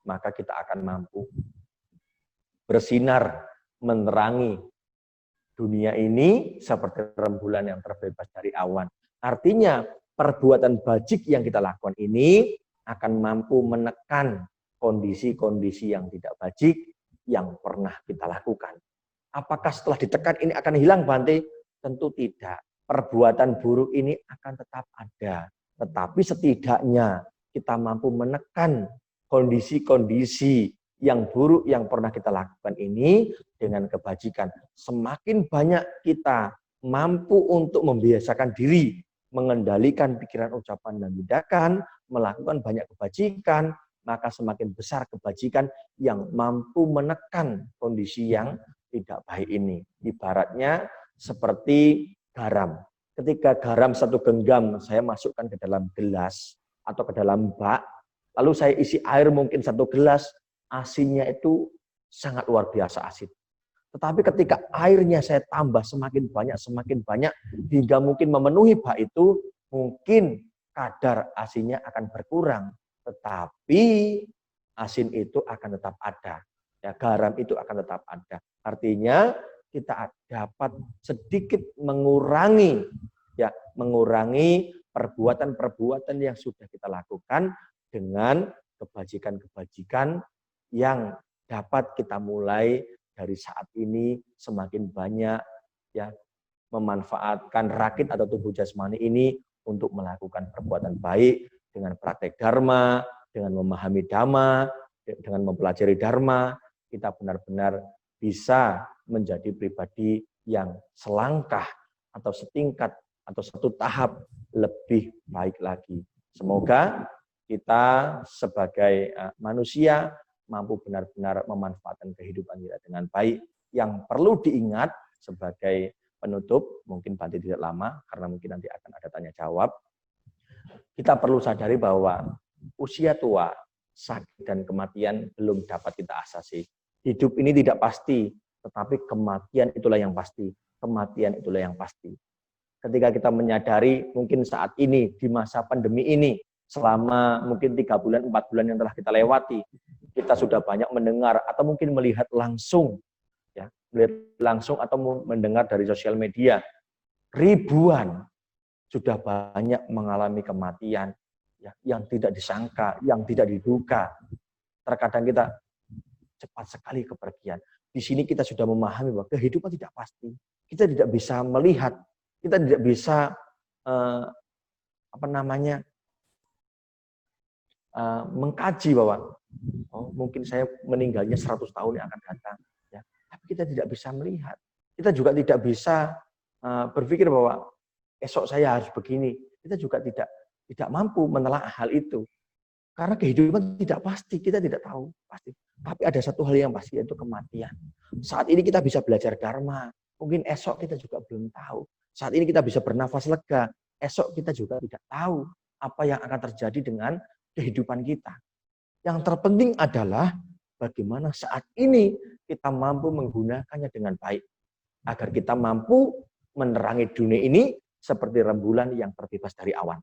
maka kita akan mampu bersinar, menerangi dunia ini seperti rembulan yang terbebas dari awan. Artinya, perbuatan bajik yang kita lakukan ini akan mampu menekan kondisi-kondisi yang tidak bajik yang pernah kita lakukan. Apakah setelah ditekan ini akan hilang, Bante? Tentu tidak. Perbuatan buruk ini akan tetap ada. Tetapi setidaknya kita mampu menekan kondisi-kondisi yang buruk yang pernah kita lakukan ini dengan kebajikan. Semakin banyak kita mampu untuk membiasakan diri, mengendalikan pikiran, ucapan, dan tindakan, melakukan banyak kebajikan, maka semakin besar kebajikan yang mampu menekan kondisi yang tidak baik ini. Ibaratnya seperti garam. Ketika garam 1 genggam saya masukkan ke dalam gelas atau ke dalam bak, lalu saya isi air mungkin 1 gelas, asinnya itu sangat luar biasa asin. Tetapi ketika airnya saya tambah semakin banyak, hingga mungkin memenuhi bak itu, mungkin kadar asinnya akan berkurang. Tetapi asin itu akan tetap ada. Ya, garam itu akan tetap ada. Artinya kita dapat sedikit mengurangi perbuatan-perbuatan yang sudah kita lakukan dengan kebajikan-kebajikan yang dapat kita mulai dari saat ini semakin banyak ya memanfaatkan rakit atau tubuh jasmani ini untuk melakukan perbuatan baik dengan praktek dharma, dengan memahami dhamma, dengan mempelajari dharma, kita benar-benar bisa menjadi pribadi yang selangkah atau setingkat atau satu tahap lebih baik lagi. Semoga kita sebagai manusia mampu benar-benar memanfaatkan kehidupan kita dengan baik. Yang perlu diingat sebagai penutup, mungkin Bante tidak lama, karena mungkin nanti akan ada tanya jawab. Kita perlu sadari bahwa usia tua, sakit, dan kematian belum dapat kita asasi. Hidup ini tidak pasti, tetapi kematian itulah yang pasti. Kematian itulah yang pasti. Ketika kita menyadari mungkin saat ini, di masa pandemi ini, selama mungkin 3 bulan, 4 bulan yang telah kita lewati, kita sudah banyak mendengar atau mungkin melihat langsung, ya, melihat langsung atau mendengar dari sosial media, ribuan sudah banyak mengalami kematian ya, yang tidak disangka, yang tidak diduga. Terkadang kita cepat sekali kepergian. Di sini kita sudah memahami bahwa kehidupan tidak pasti. Kita tidak bisa melihat, kita tidak bisa mengkaji bahwa mungkin saya meninggalnya 100 tahun yang akan datang. Ya. Tapi kita tidak bisa melihat. Kita juga tidak bisa berpikir bahwa esok saya harus begini. Kita juga tidak mampu menelaah hal itu. Karena kehidupan tidak pasti, kita tidak tahu pasti. Tapi ada satu hal yang pasti, yaitu kematian. Saat ini kita bisa belajar dharma, mungkin esok kita juga belum tahu. Saat ini kita bisa bernafas lega, esok kita juga tidak tahu apa yang akan terjadi dengan kehidupan kita. Yang terpenting adalah bagaimana saat ini kita mampu menggunakannya dengan baik. Agar kita mampu menerangi dunia ini seperti rembulan yang terbebas dari awan.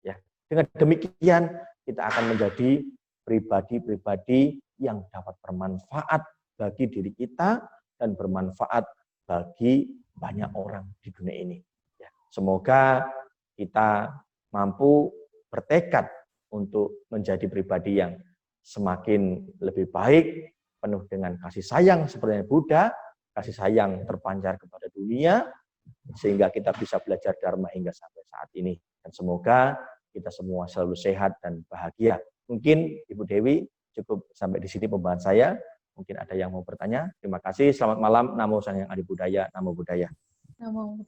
Ya. Dengan demikian, kita akan menjadi pribadi-pribadi yang dapat bermanfaat bagi diri kita dan bermanfaat bagi banyak orang di dunia ini. Ya. Semoga kita mampu bertekad untuk menjadi pribadi yang semakin lebih baik, penuh dengan kasih sayang seperti Buddha, kasih sayang terpancar kepada dunia, sehingga kita bisa belajar dharma hingga sampai saat ini. Dan semoga kita semua selalu sehat dan bahagia. Mungkin Ibu Dewi cukup sampai di sini pembahasan saya. Mungkin ada yang mau bertanya. Terima kasih. Selamat malam. Namo Sang Hyang Adi Budaya. Namo Buddhaya. Namo